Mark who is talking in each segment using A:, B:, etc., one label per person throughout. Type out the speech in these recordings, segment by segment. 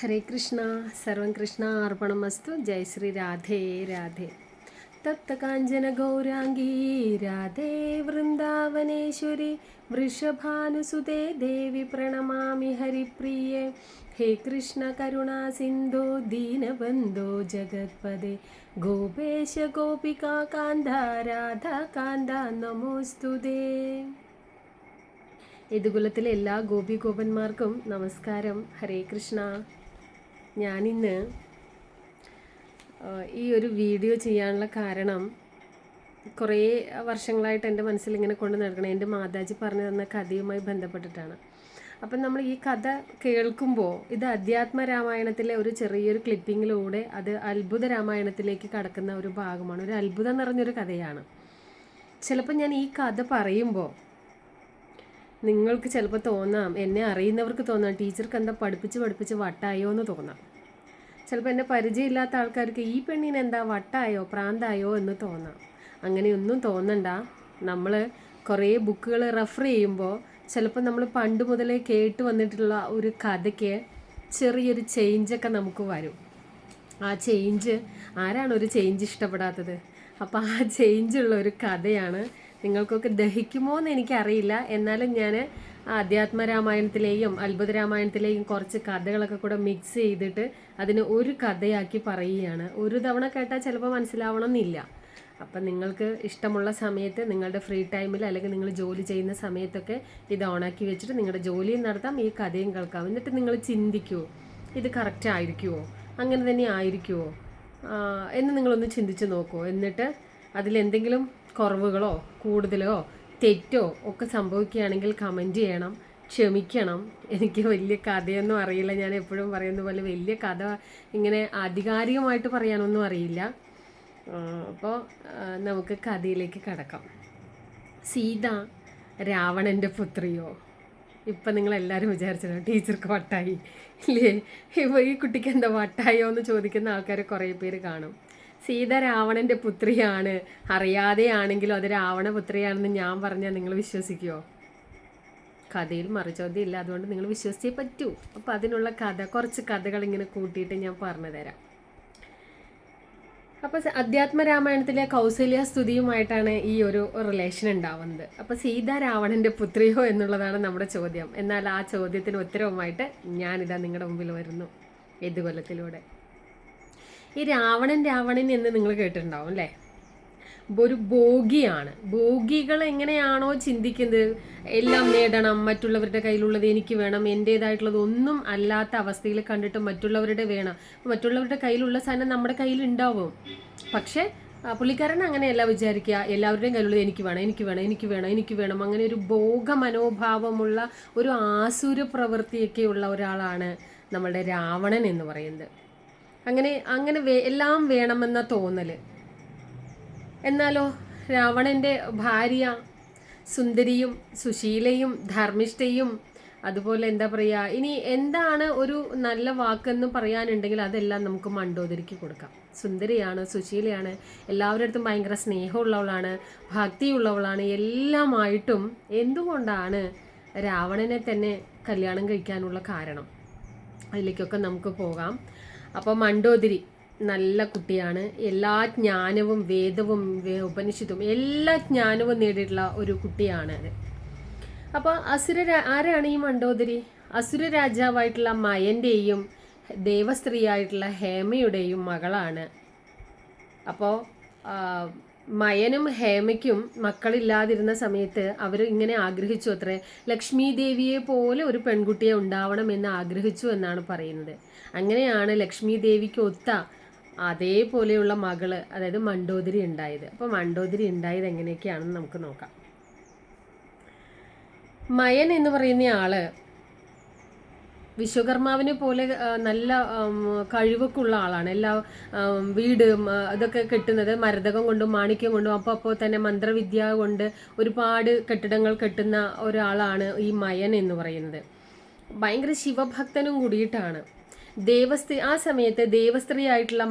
A: ഹരേ കൃഷ്ണ. സർവം കൃഷ്ണ അർപ്പണമസ്തു. ജയ ശ്രീ രാധേ രാധേ. തപ്ത കാഞ്ചന ഗൗരാംഗീ രാധേ വൃന്ദാവനേശ്വരി വൃഷഭാനുസുതേ ദേവി പ്രണമാമി ഹരിപ്രിയേ. ഹേ കൃഷ്ണ കരുണാ സിന്ധോ ദീനബന്ധോ ജഗത്പദേ ഗോപേശ ഗോപികാ കാന്ത രാധാ കാന്ത നമോസ്തുതേ. യദുകുലത്തിലെ എല്ലാ ഗോപി ഗോപന്മാർക്കും നമസ്കാരം. ഹരേ കൃഷ്ണ. ഞാനിന്ന് ഈ ഒരു വീഡിയോ ചെയ്യാനുള്ള കാരണം കുറേ വർഷങ്ങളായിട്ട് എൻ്റെ മനസ്സിൽ ഇങ്ങനെ കൊണ്ട് നടക്കണം. എൻ്റെ മാതാജി പറഞ്ഞു തന്ന കഥയുമായി ബന്ധപ്പെട്ടിട്ടാണ്. അപ്പം നമ്മൾ ഈ കഥ കേൾക്കുമ്പോൾ ഇത് അധ്യാത്മ രാമായണത്തിലെ ഒരു ചെറിയൊരു ക്ലിപ്പിങ്ങിലൂടെ അത് അത്ഭുത രാമായണത്തിലേക്ക് കടക്കുന്ന ഒരു ഭാഗമാണ്. ഒരു അത്ഭുതം നിറഞ്ഞൊരു കഥയാണ്. ചിലപ്പോൾ ഞാൻ ഈ കഥ പറയുമ്പോൾ നിങ്ങൾക്ക് ചിലപ്പോൾ തോന്നാം, എന്നെ അറിയുന്നവർക്ക് തോന്നാം ടീച്ചർക്ക് എന്താ പഠിപ്പിച്ച് വട്ടായോ എന്ന് തോന്നാം. ചിലപ്പോൾ എന്നെ പരിചയമില്ലാത്ത ആൾക്കാർക്ക് ഈ പെണ്ണിന് എന്താ വട്ടായോ പ്രാന്തായോ എന്ന് തോന്നാം. അങ്ങനെയൊന്നും തോന്നണ്ട. നമ്മൾ കുറേ ബുക്കുകൾ റെഫർ ചെയ്യുമ്പോൾ ചിലപ്പോൾ നമ്മൾ പണ്ട് മുതലേ കേട്ട് വന്നിട്ടുള്ള ഒരു കഥയ്ക്ക് ചെറിയൊരു ചേഞ്ചൊക്കെ നമുക്ക് വരും. ആ ചേഞ്ച്, ആരാണ് ഒരു ചേഞ്ച് ഇഷ്ടപ്പെടാത്തത്? അപ്പോൾ ആ ചേഞ്ചുള്ള ഒരു കഥയാണ്. നിങ്ങൾക്കൊക്കെ ദഹിക്കുമോ എന്ന് എനിക്കറിയില്ല. എന്നാലും ഞാൻ ആധ്യാത്മ രാമായണത്തിലെയും അത്ഭുത രാമായണത്തിലെയും കുറച്ച് കഥകളൊക്കെ കൂടെ മിക്സ് ചെയ്തിട്ട് അതിന് ഒരു കഥയാക്കി പറയുകയാണ്. ഒരു തവണ കേട്ടാൽ ചിലപ്പോൾ മനസ്സിലാവണം എന്നില്ല. അപ്പം നിങ്ങൾക്ക് ഇഷ്ടമുള്ള സമയത്ത് നിങ്ങളുടെ ഫ്രീ ടൈമിൽ അല്ലെങ്കിൽ നിങ്ങൾ ജോലി ചെയ്യുന്ന സമയത്തൊക്കെ ഇത് ഓണാക്കി വെച്ചിട്ട് നിങ്ങളുടെ ജോലിയും നടത്താം, ഈ കഥയും കേൾക്കാം. എന്നിട്ട് നിങ്ങൾ ചിന്തിക്കുമോ ഇത് കറക്റ്റ് ആയിരിക്കുമോ, അങ്ങനെ തന്നെ ആയിരിക്കുമോ എന്ന് നിങ്ങളൊന്ന് ചിന്തിച്ച് നോക്കുമോ. എന്നിട്ട് അതിലെന്തെങ്കിലും കുറവുകളോ കൂടുതലോ തെറ്റോ ഒക്കെ സംഭവിക്കുകയാണെങ്കിൽ കമൻറ്റ് ചെയ്യണം. ക്ഷമിക്കണം, എനിക്ക് വലിയ കഥയൊന്നും അറിയില്ല. ഞാൻ എപ്പോഴും പറയുന്ന പോലെ വലിയ കഥ ഇങ്ങനെ ആധികാരികമായിട്ട് പറയാനൊന്നും അറിയില്ല. അപ്പോൾ നമുക്ക് കഥയിലേക്ക് കടക്കാം. സീത രാവണൻ്റെ പുത്രിയോ? ഇപ്പം നിങ്ങളെല്ലാവരും വിചാരിച്ചോ ടീച്ചർക്ക് വട്ടായി ഇല്ലേ, ഇപ്പോൾ ഈ കുട്ടിക്ക് എന്താ വട്ടായോ എന്ന് ചോദിക്കുന്ന ആൾക്കാർ കുറേ പേര് കാണും. സീത രാവണൻ്റെ പുത്രിയാണ്, അറിയാതെയാണെങ്കിലും അത് രാവണപുത്രിയാണെന്ന് ഞാൻ പറഞ്ഞാൽ നിങ്ങൾ വിശ്വസിക്കുമോ? കഥയിൽ മറുചോദ്യം ഇല്ല, അതുകൊണ്ട് നിങ്ങൾ വിശ്വസിച്ചേ പറ്റൂ. അപ്പോൾ അതിനുള്ള കുറച്ച് കഥകൾ ഇങ്ങനെ കൂട്ടിയിട്ട് ഞാൻ പറഞ്ഞു തരാം. അപ്പോൾ അധ്യാത്മ രാമായണത്തിലെ കൗസല്യ സ്തുതിയുമായിട്ടാണ് ഈ ഒരു റിലേഷൻ ഉണ്ടാവുന്നത്. അപ്പോൾ സീത രാവണൻ്റെ പുത്രിയോ എന്നുള്ളതാണ് നമ്മുടെ ചോദ്യം. എന്നാൽ ആ ചോദ്യത്തിന് ഉത്തരവുമായിട്ട് ഞാനിതാ നിങ്ങളുടെ മുമ്പിൽ വരുന്നു യദുകുലത്തിലൂടെ. ഈ രാവണൻ എന്ന് നിങ്ങൾ കേട്ടിട്ടുണ്ടാവും അല്ലേ? ഒരു ഭോഗിയാണ്. ഭോഗികൾ എങ്ങനെയാണോ ചിന്തിക്കുന്നത്, എല്ലാം നേടണം, മറ്റുള്ളവരുടെ കയ്യിലുള്ളത് എനിക്ക് വേണം, എൻ്റേതായിട്ടുള്ളത് ഒന്നും അല്ലാത്ത അവസ്ഥയിൽ കണ്ടിട്ട് മറ്റുള്ളവരുടെ വേണം. മറ്റുള്ളവരുടെ കയ്യിലുള്ള സാധനം നമ്മുടെ കയ്യിൽ ഉണ്ടാവും. പക്ഷേ പുള്ളിക്കാരൻ അങ്ങനെയല്ല വിചാരിക്കുക, എല്ലാവരുടെയും കയ്യിലുള്ളത് എനിക്ക് വേണം. അങ്ങനെ ഒരു ഭോഗ മനോഭാവമുള്ള ഒരു ആസുര പ്രവൃത്തിയൊക്കെയുള്ള ഒരാളാണ് നമ്മളുടെ രാവണൻ എന്ന് പറയുന്നത്. അങ്ങനെ എല്ലാം വേണമെന്ന തോന്നൽ. എന്നാലോ രാവണൻ്റെ ഭാര്യ സുന്ദരിയും സുശീലയും ധർമ്മിഷ്ഠയും, അതുപോലെ എന്താ പറയുക, ഇനി എന്താണ് ഒരു നല്ല വാക്കെന്ന് പറയാനുണ്ടെങ്കിൽ അതെല്ലാം നമുക്ക് മണ്ടോദരിക്ക് കൊടുക്കാം. സുന്ദരിയാണ്, സുശീലയാണ്, എല്ലാവരുടെ അടുത്തും ഭയങ്കര സ്നേഹമുള്ളവളാണ്, ഭക്തിയുള്ളവളാണ്. എല്ലാമായിട്ടും എന്തുകൊണ്ടാണ് രാവണനെ തന്നെ കല്യാണം കഴിക്കാനുള്ള കാരണം? അതിലേക്കൊക്കെ നമുക്ക് പോകാം. അപ്പോൾ മണ്ടോദരി നല്ല കുട്ടിയാണ്. എല്ലാ ജ്ഞാനവും വേദവും ഉപനിഷത്തും എല്ലാ ജ്ഞാനവും നേടിയിട്ടുള്ള ഒരു കുട്ടിയാണ് അത്. അപ്പോൾ ആരാണ് ഈ മണ്ടോദരി? അസുര രാജാവായിട്ടുള്ള മയൻ്റെയും ദേവസ്ത്രീയായിട്ടുള്ള ഹേമയുടെയും മകളാണ്. അപ്പോൾ മയനും ഹേമയ്ക്കും മക്കളില്ലാതിരുന്ന സമയത്ത് അവർ ഇങ്ങനെ ആഗ്രഹിച്ചു അത്രേ, ലക്ഷ്മി ദേവിയെ പോലെ ഒരു പെൺകുട്ടിയെ ഉണ്ടാവണമെന്ന് ആഗ്രഹിച്ചു എന്നാണ് പറയുന്നത്. അങ്ങനെയാണ് ലക്ഷ്മി ദേവിക്ക് ഒത്ത അതേപോലെയുള്ള മകള്, അതായത് മണ്ടോദരി ഉണ്ടായത്. അപ്പോൾ മണ്ടോദരി ഉണ്ടായത് എങ്ങനെയൊക്കെയാണെന്ന് നമുക്ക് നോക്കാം. മയൻ എന്ന് പറയുന്ന ആള് വിശ്വകർമാവിനെ പോലെ നല്ല കഴിവൊക്കെ ഉള്ള ആളാണ്. എല്ലാ വീട് ഇതൊക്കെ കെട്ടുന്നത് മരതകം കൊണ്ടും മാണിക്യം കൊണ്ടും അപ്പോൾ തന്നെ മന്ത്രവിദ്യ കൊണ്ട് ഒരുപാട് കെട്ടിടങ്ങൾ കെട്ടുന്ന ഒരാളാണ് ഈ മയൻ എന്ന് പറയുന്നത്. ഭയങ്കര ശിവഭക്തനും കൂടിയിട്ടാണ്. ആ സമയത്ത് ദേവസ്ത്രീ ആയിട്ടുള്ള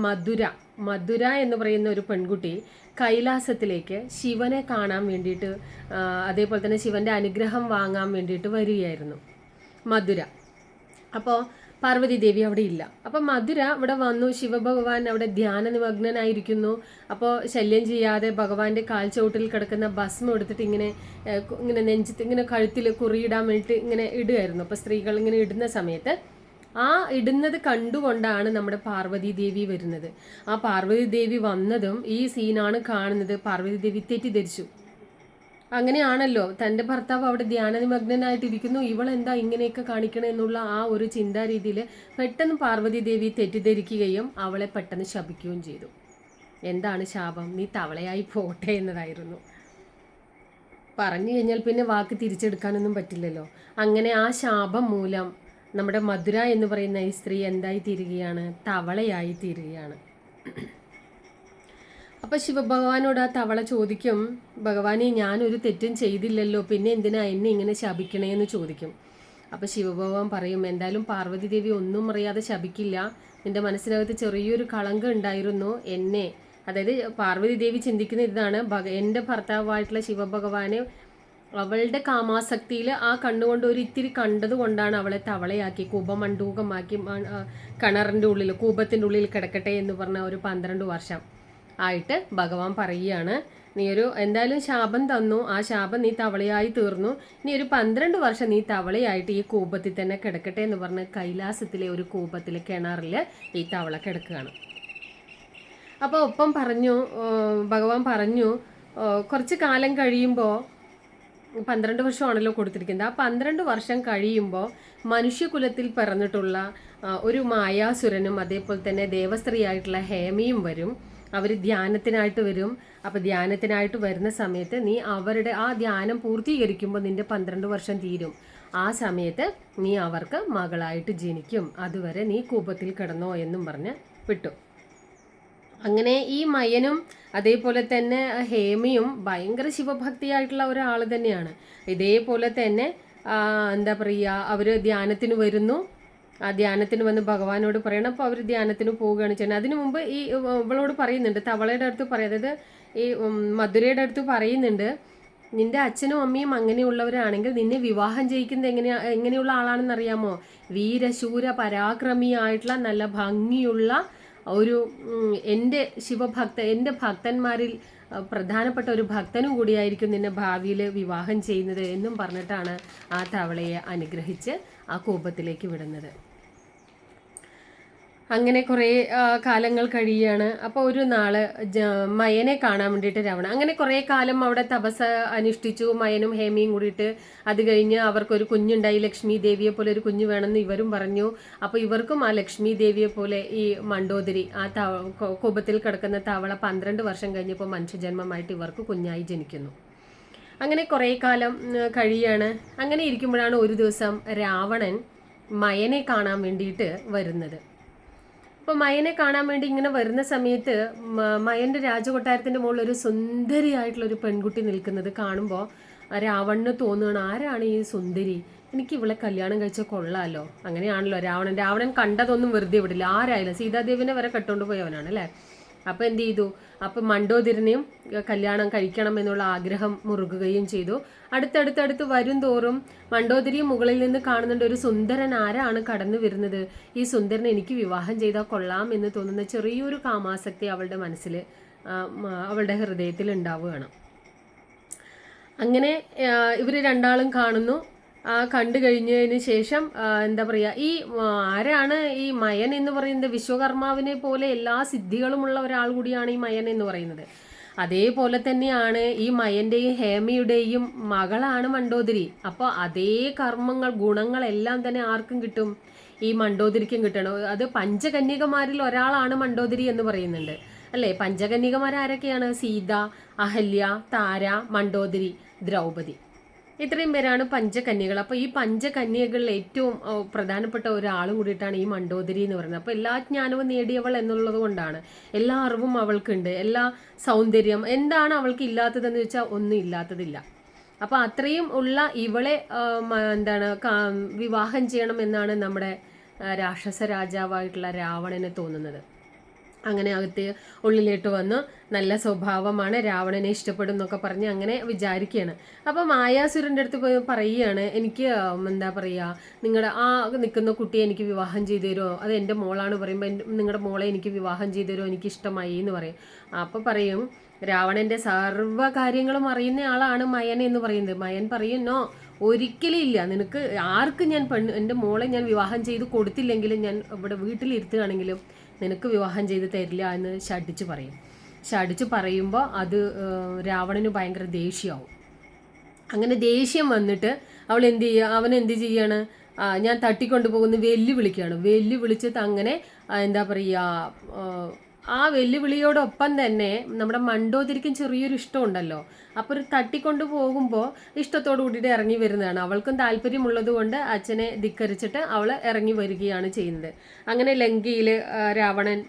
A: മധുര എന്ന് പറയുന്ന ഒരു പെൺകുട്ടി കൈലാസത്തിലേക്ക് ശിവനെ കാണാൻ വേണ്ടിയിട്ട്, അതേപോലെ തന്നെ ശിവന്റെ അനുഗ്രഹം വാങ്ങാൻ വേണ്ടിയിട്ട് വരികയായിരുന്നു മധുര. അപ്പോൾ പാർവതി ദേവി അവിടെ ഇല്ല. അപ്പം മധുര ഇവിടെ വന്നു. ശിവഭഗവാൻ അവിടെ ധ്യാന നിമഗ്നനായിരിക്കുന്നു. അപ്പോൾ ശല്യം ചെയ്യാതെ ഭഗവാന്റെ കാൽച്ചോട്ടിൽ കിടക്കുന്ന ഭസ്മം എടുത്തിട്ട് ഇങ്ങനെ ഇങ്ങനെ നെഞ്ചത്ത് ഇങ്ങനെ കഴുത്തിൽ കുറിയിടാൻ വേണ്ടിയിട്ട് ഇങ്ങനെ ഇടുമായിരുന്നു. അപ്പോൾ സ്ത്രീകൾ ഇങ്ങനെ ഇടുന്ന സമയത്ത് ആ ഇടുന്നത് കണ്ടുകൊണ്ടാണ് നമ്മുടെ പാർവതി ദേവി വരുന്നത്. ആ പാർവതി ദേവി വന്നതും ഈ സീനാണ് കാണുന്നത്. പാർവതി ദേവി തെറ്റിദ്ധരിച്ചു. അങ്ങനെയാണല്ലോ, തൻ്റെ ഭർത്താവ് അവിടെ ധ്യാനനിമഗ്നനായിട്ടിരിക്കുന്നു, ഇവളെന്താ ഇങ്ങനെയൊക്കെ കാണിക്കണേ എന്നുള്ള ആ ഒരു ചിന്താ രീതിയിൽ പെട്ടെന്ന് പാർവതി ദേവി തെറ്റിദ്ധരിക്കുകയും അവളെ പെട്ടെന്ന് ശപിക്കുകയും ചെയ്തു. എന്താണ് ശാപം? നീ തവളയായി പോട്ടെ എന്നതായിരുന്നു. പറഞ്ഞു കഴിഞ്ഞാൽ പിന്നെ വാക്ക് തിരിച്ചെടുക്കാനൊന്നും പറ്റില്ലല്ലോ. അങ്ങനെ ആ ശാപം മൂലം നമ്മുടെ മധുര എന്ന് പറയുന്ന ഈ സ്ത്രീ എന്തായി തീരുകയാണ്? തവളയായി തീരുകയാണ്. അപ്പോൾ ശിവഭഗവാനോട് ആ തവള ചോദിക്കും, ഭഗവാനെ ഞാനൊരു തെറ്റും ചെയ്തില്ലല്ലോ, പിന്നെ എന്തിനാ എന്നെ ഇങ്ങനെ ശപിക്കണേ എന്ന് ചോദിക്കും. അപ്പോൾ ശിവഭഗവാൻ പറയും, എന്തായാലും പാർവതി ദേവി ഒന്നും അറിയാതെ ശപിക്കില്ല. നിന്റെ മനസ്സിനകത്ത് ചെറിയൊരു കളങ്കം ഉണ്ടായിരുന്നു. എന്നെ, അതായത് പാർവതി ദേവി ചിന്തിക്കുന്ന ഇതാണ്, എൻ്റെ ഭർത്താവായിട്ടുള്ള ശിവഭഗവാനെ അവളുടെ കാമാസക്തിയിൽ ആ കണ്ണുകൊണ്ട് ഒരു ഇത്തിരി കണ്ടത് കൊണ്ടാണ് അവളെ തവളയാക്കി കൂപമണ്ഡൂകമാക്കി കിണറിൻ്റെ ഉള്ളിൽ കൂപത്തിൻ്റെ ഉള്ളിൽ കിടക്കട്ടെ എന്ന് പറഞ്ഞ ഒരു 12 വർഷം ആയിട്ട് ഭഗവാൻ പറയുകയാണ്, നീ ഒരു എന്തായാലും ശാപം തന്നു, ആ ശാപം നീ തവളയായി തീർന്നു, ഇനി ഒരു 12 വർഷം നീ തവളയായിട്ട് ഈ കൂപത്തിൽ തന്നെ കിടക്കട്ടെ എന്ന് പറഞ്ഞ് കൈലാസത്തിലെ ഒരു കൂപത്തിലെ കിണറിൽ ഈ തവള കിടക്കുകയാണ്. അപ്പോൾ ഒപ്പം പറഞ്ഞു, ഭഗവാൻ പറഞ്ഞു, കുറച്ച് കാലം കഴിയുമ്പോൾ 12 വർഷമാണല്ലോ കൊടുത്തിരിക്കുന്നത്, ആ 12 വർഷം കഴിയുമ്പോൾ മനുഷ്യകുലത്തിൽ പിറന്നിട്ടുള്ള ഒരു മായാസുരനും അതേപോലെ തന്നെ ദേവസ്ത്രീയായിട്ടുള്ള ഹേമയും വരും. അവർ ധ്യാനത്തിനായിട്ട് വരും. അപ്പോൾ ധ്യാനത്തിനായിട്ട് വരുന്ന സമയത്ത് നീ അവരുടെ ആ ധ്യാനം പൂർത്തീകരിക്കുമ്പോൾ നിന്റെ 12 വർഷം തീരും. ആ സമയത്ത് നീ അവർക്ക് മകളായിട്ട് ജനിക്കും. അതുവരെ നീ കൂപത്തിൽ കിടന്നോ എന്നും പറഞ്ഞ് വിട്ടു. അങ്ങനെ ഈ മയനും അതേപോലെ തന്നെ ഹേമയും ഭയങ്കര ശിവഭക്തിയായിട്ടുള്ള ഒരാൾ തന്നെയാണ്. ഇതേപോലെ തന്നെ എന്താ പറയുക, അവർ ധ്യാനത്തിന് വരുന്നു. ആ ധ്യാനത്തിന് വന്ന് ഭഗവാനോട് പറയണം. അപ്പോൾ അവർ ധ്യാനത്തിന് പോവുകയാണ് ചെയ്യുന്നത്. അതിനു മുമ്പ് ഈ ഇവളോട് പറയുന്നുണ്ട്, തവളയുടെ അടുത്ത് അതായത് ഈ മധുരയുടെ അടുത്ത് പറയുന്നുണ്ട്, നിന്റെ അച്ഛനും അമ്മയും അങ്ങനെയുള്ളവരാണെങ്കിൽ നിന്നെ വിവാഹം ചെയ്യിക്കുന്നത് എങ്ങനെയുള്ള ആളാണെന്ന് അറിയാമോ? വീരശൂര പരാക്രമിയായിട്ടുള്ള നല്ല ഭംഗിയുള്ള ഒരു എൻ്റെ എൻ്റെ ഭക്തന്മാരിൽ പ്രധാനപ്പെട്ട ഒരു ഭക്തനും കൂടിയായിരിക്കും നിന്നെ ഭാവിയിൽ വിവാഹം ചെയ്യുന്നത് എന്നും പറഞ്ഞിട്ടാണ് ആ തവളയെ അനുഗ്രഹിച്ച് ആ കൂപത്തിലേക്ക് വിടുന്നത്. അങ്ങനെ കുറേ കാലങ്ങൾ കഴിയുകയാണ്. അപ്പോൾ ഒരു നാള് മയനെ കാണാൻ വേണ്ടിയിട്ട് രാവണൻ അങ്ങനെ കുറേ കാലം അവിടെ തപസ് അനുഷ്ഠിച്ചു, മയനും ഹേമയും കൂടിയിട്ട്. അത് കഴിഞ്ഞ് അവർക്കൊരു കുഞ്ഞുണ്ടായി, ലക്ഷ്മി ദേവിയെ പോലെ ഒരു കുഞ്ഞ് വേണമെന്ന് ഇവരും പറഞ്ഞു. അപ്പോൾ ഇവർക്കും ആ ലക്ഷ്മി ദേവിയെ പോലെ ഈ മണ്ടോദരി ആ കൂപത്തിൽ കിടക്കുന്ന തവള 12 വർഷം കഴിഞ്ഞപ്പോൾ മനുഷ്യജന്മമായിട്ട് ഇവർക്ക് കുഞ്ഞായി ജനിക്കുന്നു. അങ്ങനെ കുറേ കാലം കഴിയാണ്. അങ്ങനെ ഇരിക്കുമ്പോഴാണ് ഒരു ദിവസം രാവണൻ മയനെ കാണാൻ വേണ്ടിയിട്ട് വരുന്നത്. അപ്പോൾ മയനെ കാണാൻ വേണ്ടി ഇങ്ങനെ വരുന്ന സമയത്ത് മയൻ്റെ രാജകൊട്ടാരത്തിൻ്റെ മുകളിൽ ഒരു സുന്ദരിയായിട്ടുള്ളൊരു പെൺകുട്ടി നിൽക്കുന്നത് കാണുമ്പോൾ രാവണന് തോന്നുകയാണ്, ആരാണ് ഈ സുന്ദരി, എനിക്ക് ഇവളെ കല്യാണം കഴിച്ച കൊള്ളാമല്ലോ. അങ്ങനെയാണല്ലോ രാവണൻ കണ്ടതൊന്നും വെറുതെ വിടില്ല. ആരായാലും സീതാദേവിനെ വരെ കെട്ടുകൊണ്ട് പോയവനാണ് അല്ലേ. അപ്പോൾ എന്ത് ചെയ്തു, അപ്പം മണ്ടോദരനെയും കല്യാണം കഴിക്കണം എന്നുള്ള ആഗ്രഹം മുറുകുകയും ചെയ്തു. അടുത്തടുത്തടുത്ത് വരും തോറും മണ്ടോദരി മുകളിൽ നിന്ന് കാണുന്നുണ്ട്, ഒരു സുന്ദരൻ ആരാണ് കടന്നു വരുന്നത്, ഈ സുന്ദരനെ എനിക്ക് വിവാഹം ചെയ്താൽ കൊള്ളാം എന്ന് തോന്നുന്ന ചെറിയൊരു കാമാസക്തി അവളുടെ മനസ്സിൽ അവളുടെ ഹൃദയത്തിൽ ഉണ്ടാവുകയാണ്. അങ്ങനെ ഇവർ രണ്ടാളും കാണുന്നു. കണ്ടു കഴിഞ്ഞതിന് ശേഷം എന്താ പറയുക, ഈ ആരാണ് ഈ മയൻ എന്ന് പറയുന്നത്? വിശ്വകർമാവിനെ പോലെ എല്ലാ സിദ്ധികളുമുള്ള ഒരാൾ കൂടിയാണ് ഈ മയൻ എന്ന് പറയുന്നത്. അതേപോലെ തന്നെയാണ് ഈ മയൻ്റെയും ഹേമയുടെയും മകളാണ് മണ്ടോദരി. അപ്പോൾ അതേ കർമ്മങ്ങൾ ഗുണങ്ങളെല്ലാം തന്നെ ആർക്കും കിട്ടും? ഈ മണ്ടോദരിക്കും കിട്ടണം. അത് പഞ്ചകന്യകമാരിൽ ഒരാളാണ് മണ്ടോദരി എന്ന് പറയുന്നുണ്ട് അല്ലേ. പഞ്ചകന്യകമാർ ആരൊക്കെയാണ്? സീത, അഹല്യ, താര, മണ്ടോദരി, ദ്രൗപദി, ഇത്രയും പേരാണ് പഞ്ചകന്യകൾ. അപ്പോൾ ഈ പഞ്ചകന്യകളിൽ ഏറ്റവും പ്രധാനപ്പെട്ട ഒരാളും കൂടിയിട്ടാണ് ഈ മണ്ടോദരി എന്ന് പറയുന്നത്. അപ്പോൾ എല്ലാ ജ്ഞാനവും നേടിയവൾ എന്നുള്ളത് കൊണ്ടാണ്, എല്ലാ അറിവും അവൾക്കുണ്ട്, എല്ലാ സൗന്ദര്യം. എന്താണ് അവൾക്ക് ഇല്ലാത്തതെന്ന് വെച്ചാൽ ഒന്നും ഇല്ലാത്തതില്ല. അപ്പോൾ അത്രയും ഉള്ള ഇവളെ വിവാഹം ചെയ്യണം എന്നാണ് നമ്മുടെ രാക്ഷസ രാജാവായിട്ടുള്ള രാവണന് തോന്നുന്നത്. അങ്ങനെ അകത്ത് ഉള്ളിലേട്ട് വന്നു. നല്ല സ്വഭാവമാണ്, രാവണനെ ഇഷ്ടപ്പെടും എന്നൊക്കെ പറഞ്ഞ് അങ്ങനെ വിചാരിക്കുകയാണ്. അപ്പം മായാസുരൻ്റെ അടുത്ത് പോയി പറയുകയാണ്, എനിക്ക് എന്താ പറയുക, നിങ്ങളുടെ ആ നിൽക്കുന്ന കുട്ടിയെ എനിക്ക് വിവാഹം ചെയ്തു തരുമോ, അത് എൻ്റെ മോളാണ് പറയുമ്പോൾ നിങ്ങളുടെ മോളെ എനിക്ക് വിവാഹം ചെയ്തു തരുമോ, എനിക്ക് ഇഷ്ടമായി എന്ന് പറയും. അപ്പോൾ പറയും, രാവണൻ്റെ സർവ്വ കാര്യങ്ങളും അറിയുന്ന ആളാണ് മയൻ എന്ന് പറയുന്നത്. മയൻ പറയും, നോ, ഒരിക്കലും ഇല്ല, നിനക്ക് ആർക്കും ഞാൻ എൻ്റെ മോളെ ഞാൻ വിവാഹം ചെയ്ത് കൊടുത്തില്ലെങ്കിലും ഞാൻ ഇവിടെ വീട്ടിലിരുത്തുകയാണെങ്കിലും നിനക്ക് വിവാഹം ചെയ്ത് തരില്ല എന്ന് ശഠിച്ച് പറയും. ശഠിച്ച് പറയുമ്പോൾ അത് രാവണന് ഭയങ്കര ദേഷ്യമാവും. അങ്ങനെ ദേഷ്യം വന്നിട്ട് അവൻ എന്ത് ചെയ്യാണ്, ഞാൻ തട്ടിക്കൊണ്ടു പോകുന്ന വെല്ലുവിളിക്കുകയാണ്. വെല്ലുവിളിച്ചിട്ട് അങ്ങനെ എന്താ പറയുക, ആ വെല്ലുവിളിയോടൊപ്പം തന്നെ നമ്മുടെ മണ്ടോദരിക്കും ചെറിയൊരു ഇഷ്ടമുണ്ടല്ലോ. അപ്പോൾ ഒരു തട്ടിക്കൊണ്ടു പോകുമ്പോൾ ഇഷ്ടത്തോടു കൂടിയിട്ട് ഇറങ്ങി വരുന്നതാണ്. അവൾക്കും താല്പര്യമുള്ളത് കൊണ്ട് അച്ഛനെ ധിക്കരിച്ചിട്ട് അവൾ ഇറങ്ങി വരികയാണ് ചെയ്യുന്നത്. അങ്ങനെ ലങ്കയിൽ രാവണൻ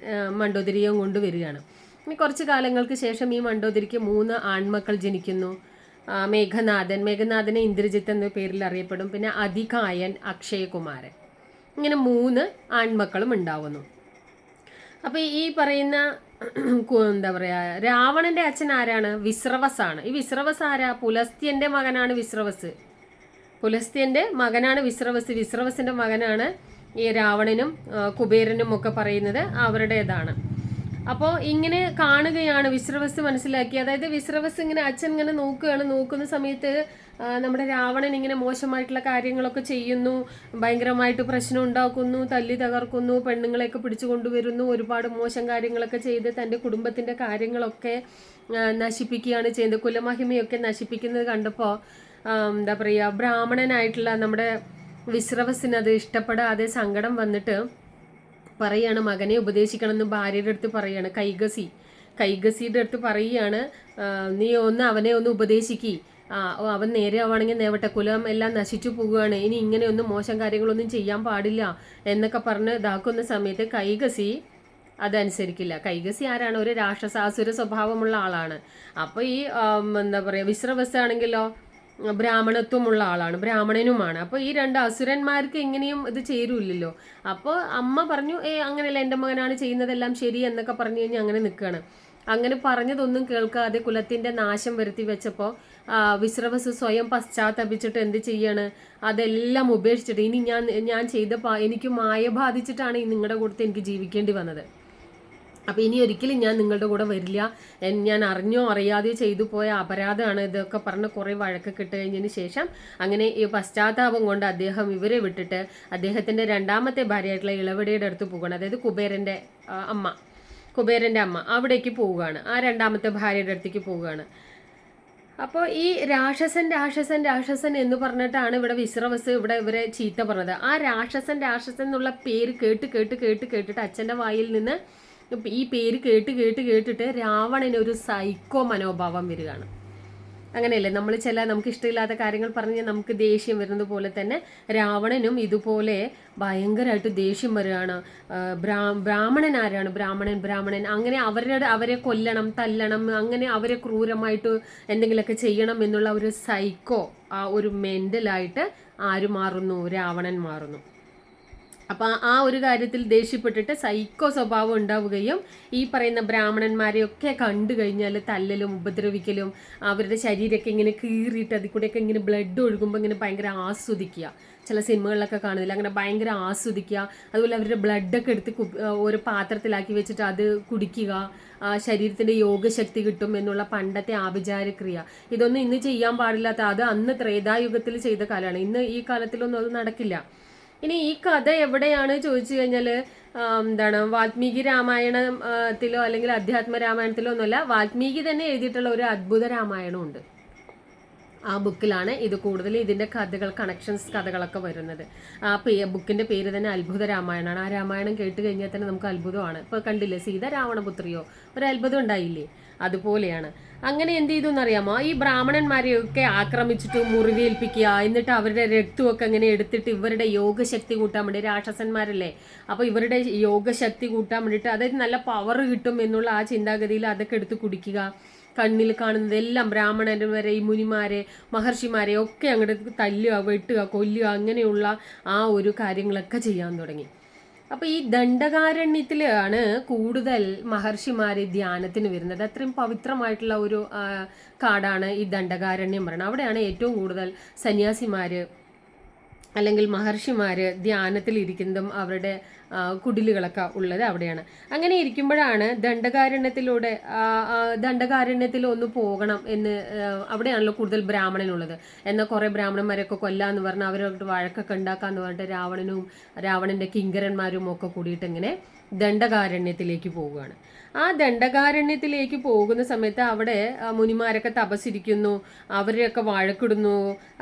A: മണ്ടോദരിയെ കൊണ്ടുവരികയാണ്. ഇനി കുറച്ച് കാലങ്ങൾക്ക് ശേഷം ഈ മണ്ടോദരിക്ക് 3 ആൺമക്കൾ ജനിക്കുന്നു. മേഘനാഥനെ ഇന്ദ്രജിത്ത് എന്ന പേരിൽ അറിയപ്പെടും. പിന്നെ അതികായൻ, അക്ഷയകുമാരൻ, ഇങ്ങനെ 3 ആൺമക്കളും ഉണ്ടാവുന്നു. അപ്പോൾ ഈ പറയുന്ന എന്താ പറയുക, രാവണന്റെ അച്ഛൻ ആരാണ്? വിശ്രവസ് ആണ്. ഈ വിശ്രവസ് ആരാ? പുലസ്ത്യന്റെ മകനാണ് വിശ്രവസ്. പുലസ്ത്യന്റെ മകനാണ് വിശ്രവസ്. വിശ്രവസിന്റെ മകനാണ് ഈ രാവണനും കുബേരനും ഒക്കെ പറയുന്നത് അവരുടേതാണ്. അപ്പോൾ ഇങ്ങനെ കാണുകയാണ് വിശ്രവസ് മനസ്സിലാക്കി. അതായത് വിശ്രവസ് ഇങ്ങനെ അച്ഛൻ ഇങ്ങനെ നോക്കുന്ന സമയത്ത് നമ്മുടെ രാവണൻ ഇങ്ങനെ മോശമായിട്ടുള്ള കാര്യങ്ങളൊക്കെ ചെയ്യുന്നു, ഭയങ്കരമായിട്ട് പ്രശ്നം ഉണ്ടാക്കുന്നു, തല്ലി തകർക്കുന്നു, പെണ്ണുങ്ങളെയൊക്കെ പിടിച്ചു കൊണ്ടുവരുന്നു, ഒരുപാട് മോശം കാര്യങ്ങളൊക്കെ ചെയ്ത് തൻ്റെ കുടുംബത്തിൻ്റെ കാര്യങ്ങളൊക്കെ നശിപ്പിക്കുകയാണ് ചെയ്യുന്നത്. കുലമഹിമയൊക്കെ നശിപ്പിക്കുന്നത് കണ്ടപ്പോൾ എന്താ പറയുക, ബ്രാഹ്മണനായിട്ടുള്ള നമ്മുടെ വിശ്രവസിന് അത് ഇഷ്ടപ്പെടാതെ സങ്കടം വന്നിട്ട് പറയാണ്, മകനെ ഉപദേശിക്കണം എന്ന് ഭാര്യയുടെ അടുത്ത് പറയാണ്. കൈകസിയുടെ അടുത്ത് പറയുകയാണ്, നീ അവനെ ഒന്ന് ഉപദേശിക്കി, അവൻ നേരെ ആവുകയാണെങ്കിൽ നേവട്ടെ, കുലം എല്ലാം നശിച്ചു പോവുകയാണ്, ഇനി ഇങ്ങനെയൊന്നും മോശം കാര്യങ്ങളൊന്നും ചെയ്യാൻ പാടില്ല എന്നൊക്കെ പറഞ്ഞ് ഇതാക്കുന്ന സമയത്ത് കൈകസി അതനുസരിക്കില്ല. കൈകസി ആരാണ്? ഒരു രാക്ഷസാസുര സ്വഭാവമുള്ള ആളാണ്. അപ്പോൾ ഈ എന്താ പറയുക, വിശ്രവസ് ആണെങ്കിലോ ബ്രാഹ്മണത്വമുള്ള ആളാണ്, ബ്രാഹ്മണനുമാണ്. അപ്പോൾ ഈ 2 അസുരന്മാർക്ക് എങ്ങനെയും ഇത് ചേരൂല്ലല്ലോ. അപ്പോൾ അമ്മ പറഞ്ഞു, അങ്ങനെയല്ല, എൻ്റെ മകനാണ് ചെയ്യുന്നതെല്ലാം ശരി എന്നൊക്കെ പറഞ്ഞു കഴിഞ്ഞാൽ അങ്ങനെ നിൽക്കുകയാണ്. അങ്ങനെ പറഞ്ഞതൊന്നും കേൾക്കാതെ കുലത്തിൻ്റെ നാശം വരുത്തി വെച്ചപ്പോൾ വിശ്രവസ് സ്വയം പശ്ചാത്തപിച്ചിട്ട് എന്ത് ചെയ്യാണ്, അതെല്ലാം ഉപേക്ഷിച്ചിട്ട് ഇനി ഞാൻ ചെയ്ത എനിക്ക് മായ ബാധിച്ചിട്ടാണ് ഈ നിങ്ങളുടെ കൂടത്ത് എനിക്ക് ജീവിക്കേണ്ടി വന്നത്. അപ്പോൾ ഇനി ഒരിക്കലും ഞാൻ നിങ്ങളുടെ കൂടെ വരില്ല, ഞാൻ അറിഞ്ഞോ അറിയാതെയോ ചെയ്തു പോയ അപരാധമാണ് ഇതൊക്കെ പറഞ്ഞ് കുറേ വഴക്കൊക്കെ ഇട്ട് കഴിഞ്ഞതിന് ശേഷം അങ്ങനെ ഈ പശ്ചാത്താപം കൊണ്ട് അദ്ദേഹം ഇവരെ വിട്ടിട്ട് അദ്ദേഹത്തിൻ്റെ 2ാമത്തെ ഭാര്യയായിട്ടുള്ള ഇളവടിയുടെ അടുത്ത് പോവുകയാണ്. അതായത് കുബേരൻ്റെ അമ്മ അവിടേക്ക് പോവുകയാണ്. ആ 2ാമത്തെ ഭാര്യയുടെ അടുത്തേക്ക് പോവുകയാണ്. അപ്പോൾ ഈ രാക്ഷസൻ എന്ന് പറഞ്ഞിട്ടാണ് ഇവിടെ വിശ്രവസ് ഇവരെ ചീത്ത പറഞ്ഞത്. ആ രാക്ഷസൻ എന്നുള്ള പേര് കേട്ടിട്ട് അച്ഛൻ്റെ വായിൽ നിന്ന് ഈ പേര് കേട്ടിട്ട് രാവണന് ഒരു സൈക്കോ മനോഭാവം വരികയാണ്. അങ്ങനെയല്ലേ നമുക്ക് ഇഷ്ടമില്ലാത്ത കാര്യങ്ങൾ പറഞ്ഞ് നമുക്ക് ദേഷ്യം വരുന്നത് പോലെ തന്നെ രാവണനും ഇതുപോലെ ഭയങ്കരമായിട്ട് ദേഷ്യം വരികയാണ്. ബ്രാഹ്മണൻ ആരാണ്? ബ്രാഹ്മണൻ അങ്ങനെ അവരെ കൊല്ലണം, തല്ലണം, അങ്ങനെ അവരെ ക്രൂരമായിട്ട് എന്തെങ്കിലുമൊക്കെ ചെയ്യണം എന്നുള്ള ഒരു സൈക്കോ, ആ ഒരു മെൻ്റലായിട്ട് ആര് മാറുന്നു? രാവണൻ മാറുന്നു. അപ്പം ആ ഒരു കാര്യത്തിൽ ദേഷ്യപ്പെട്ടിട്ട് സൈക്കോ സ്വഭാവം ഉണ്ടാവുകയും ഈ പറയുന്ന ബ്രാഹ്മണന്മാരെയൊക്കെ കണ്ടു കഴിഞ്ഞാൽ തല്ലലും ഉപദ്രവിക്കലും അവരുടെ ശരീരമൊക്കെ ഇങ്ങനെ കീറിയിട്ട് അതിൽ കൂടെയൊക്കെ ഇങ്ങനെ ബ്ലഡ് ഒഴുകുമ്പോൾ ഇങ്ങനെ ഭയങ്കര ആസ്വദിക്കുക. ചില സിനിമകളിലൊക്കെ കാണുന്നില്ല, അങ്ങനെ ഭയങ്കര ആസ്വദിക്കുക. അതുപോലെ അവരുടെ ബ്ലഡൊക്കെ എടുത്ത് ഒരു പാത്രത്തിലാക്കി വെച്ചിട്ട് അത് കുടിക്കുക, ശരീരത്തിൻ്റെ യോഗശക്തി കിട്ടും എന്നുള്ള പണ്ടത്തെ ആഭിചാരക്രിയ. ഇതൊന്നും ഇന്ന് ചെയ്യാൻ പാടില്ലാത്ത, അത് അന്ന് ത്രേതായുഗത്തിൽ ചെയ്ത കാലമാണ്. ഇന്ന് ഈ കാലത്തിലൊന്നും അത് നടക്കില്ല. ഇനി ഈ കഥ എവിടെയാണ് ചോദിച്ചു കഴിഞ്ഞാൽ വാൽമീകി രാമായണത്തിലോ അല്ലെങ്കിൽ അധ്യാത്മ രാമായണത്തിലോ ഒന്നുമല്ല, വാൽമീകി തന്നെ എഴുതിയിട്ടുള്ള ഒരു അത്ഭുത രാമായണമുണ്ട്. ആ ബുക്കിലാണ് ഇത് കൂടുതൽ ഇതിൻ്റെ കഥകളൊക്കെ വരുന്നത്. ആ ബുക്കിൻ്റെ പേര് തന്നെ അത്ഭുത രാമായണമാണ്. ആ രാമായണം കേട്ട് കഴിഞ്ഞാൽ തന്നെ നമുക്ക് അത്ഭുതമാണ്. ഇപ്പോൾ കണ്ടില്ലേ, സീത രാവണപുത്രിയോ, ഒരു അത്ഭുതം ഉണ്ടായില്ലേ? അതുപോലെയാണ്. അങ്ങനെ എന്ത് ചെയ്തു എന്നറിയാമോ? ഈ ബ്രാഹ്മണന്മാരെയൊക്കെ ആക്രമിച്ചിട്ട് മുറിവേൽപ്പിക്കുക, എന്നിട്ട് അവരുടെ രക്തമൊക്കെ അങ്ങനെ എടുത്തിട്ട് ഇവരുടെ യോഗശക്തി കൂട്ടാൻ വേണ്ടി, രാക്ഷസന്മാരല്ലേ, അപ്പോൾ ഇവരുടെ യോഗശക്തി കൂട്ടാൻ വേണ്ടിയിട്ട്, അതായത് നല്ല പവർ കിട്ടും എന്നുള്ള ആ ചിന്താഗതിയിൽ അതൊക്കെ എടുത്ത് കുടിക്കുക. കണ്ണിൽ കാണുന്നതെല്ലാം ബ്രാഹ്മണരെ, ഈ മുനിമാരെ, മഹർഷിമാരെ ഒക്കെ അങ്ങോട്ട് തല്ലുക, വെട്ടുക, കൊല്ലുക, അങ്ങനെയുള്ള ആ ഒരു കാര്യങ്ങളൊക്കെ ചെയ്യാൻ തുടങ്ങി. അപ്പോൾ ഈ ദണ്ഡകാരണ്യത്തിലാണ് കൂടുതൽ മഹർഷിമാര് ധ്യാനത്തിന് വരുന്നത്. അത്രയും പവിത്രമായിട്ടുള്ള ഒരു കാടാണ് ഈ ദണ്ഡകാരണ്യം പറയുന്നത്. അവിടെയാണ് ഏറ്റവും കൂടുതൽ സന്യാസിമാര് അല്ലെങ്കിൽ മഹർഷിമാര് ധ്യാനത്തിൽ ഇരിക്കുന്നതും അവരുടെ കുടിലുകളൊക്കെ ഉള്ളത് അവിടെയാണ്. അങ്ങനെ ഇരിക്കുമ്പോഴാണ് ദണ്ഡകാരണ്യത്തിൽ ഒന്ന് പോകണം എന്ന്. അവിടെയാണല്ലോ കൂടുതൽ ബ്രാഹ്മണനുള്ളത്. എന്നാൽ കുറേ ബ്രാഹ്മണന്മാരൊക്കെ കൊല്ലാന്ന് പറഞ്ഞാൽ അവരോട് വഴക്കൊക്കെ ഉണ്ടാക്കാന്ന് പറഞ്ഞിട്ട് രാവണന്റെ കിങ്കരന്മാരും ഒക്കെ കൂടിയിട്ട് ഇങ്ങനെ ദണ്ഡകാരണ്യത്തിലേക്ക് പോവുകയാണ്. ആ ദണ്ഡകാരണ്യത്തിലേക്ക് പോകുന്ന സമയത്ത് അവിടെ മുനിമാരൊക്കെ തപസ്സിരിക്കുന്നു, അവരെയൊക്കെ വഴക്കിടുന്നു.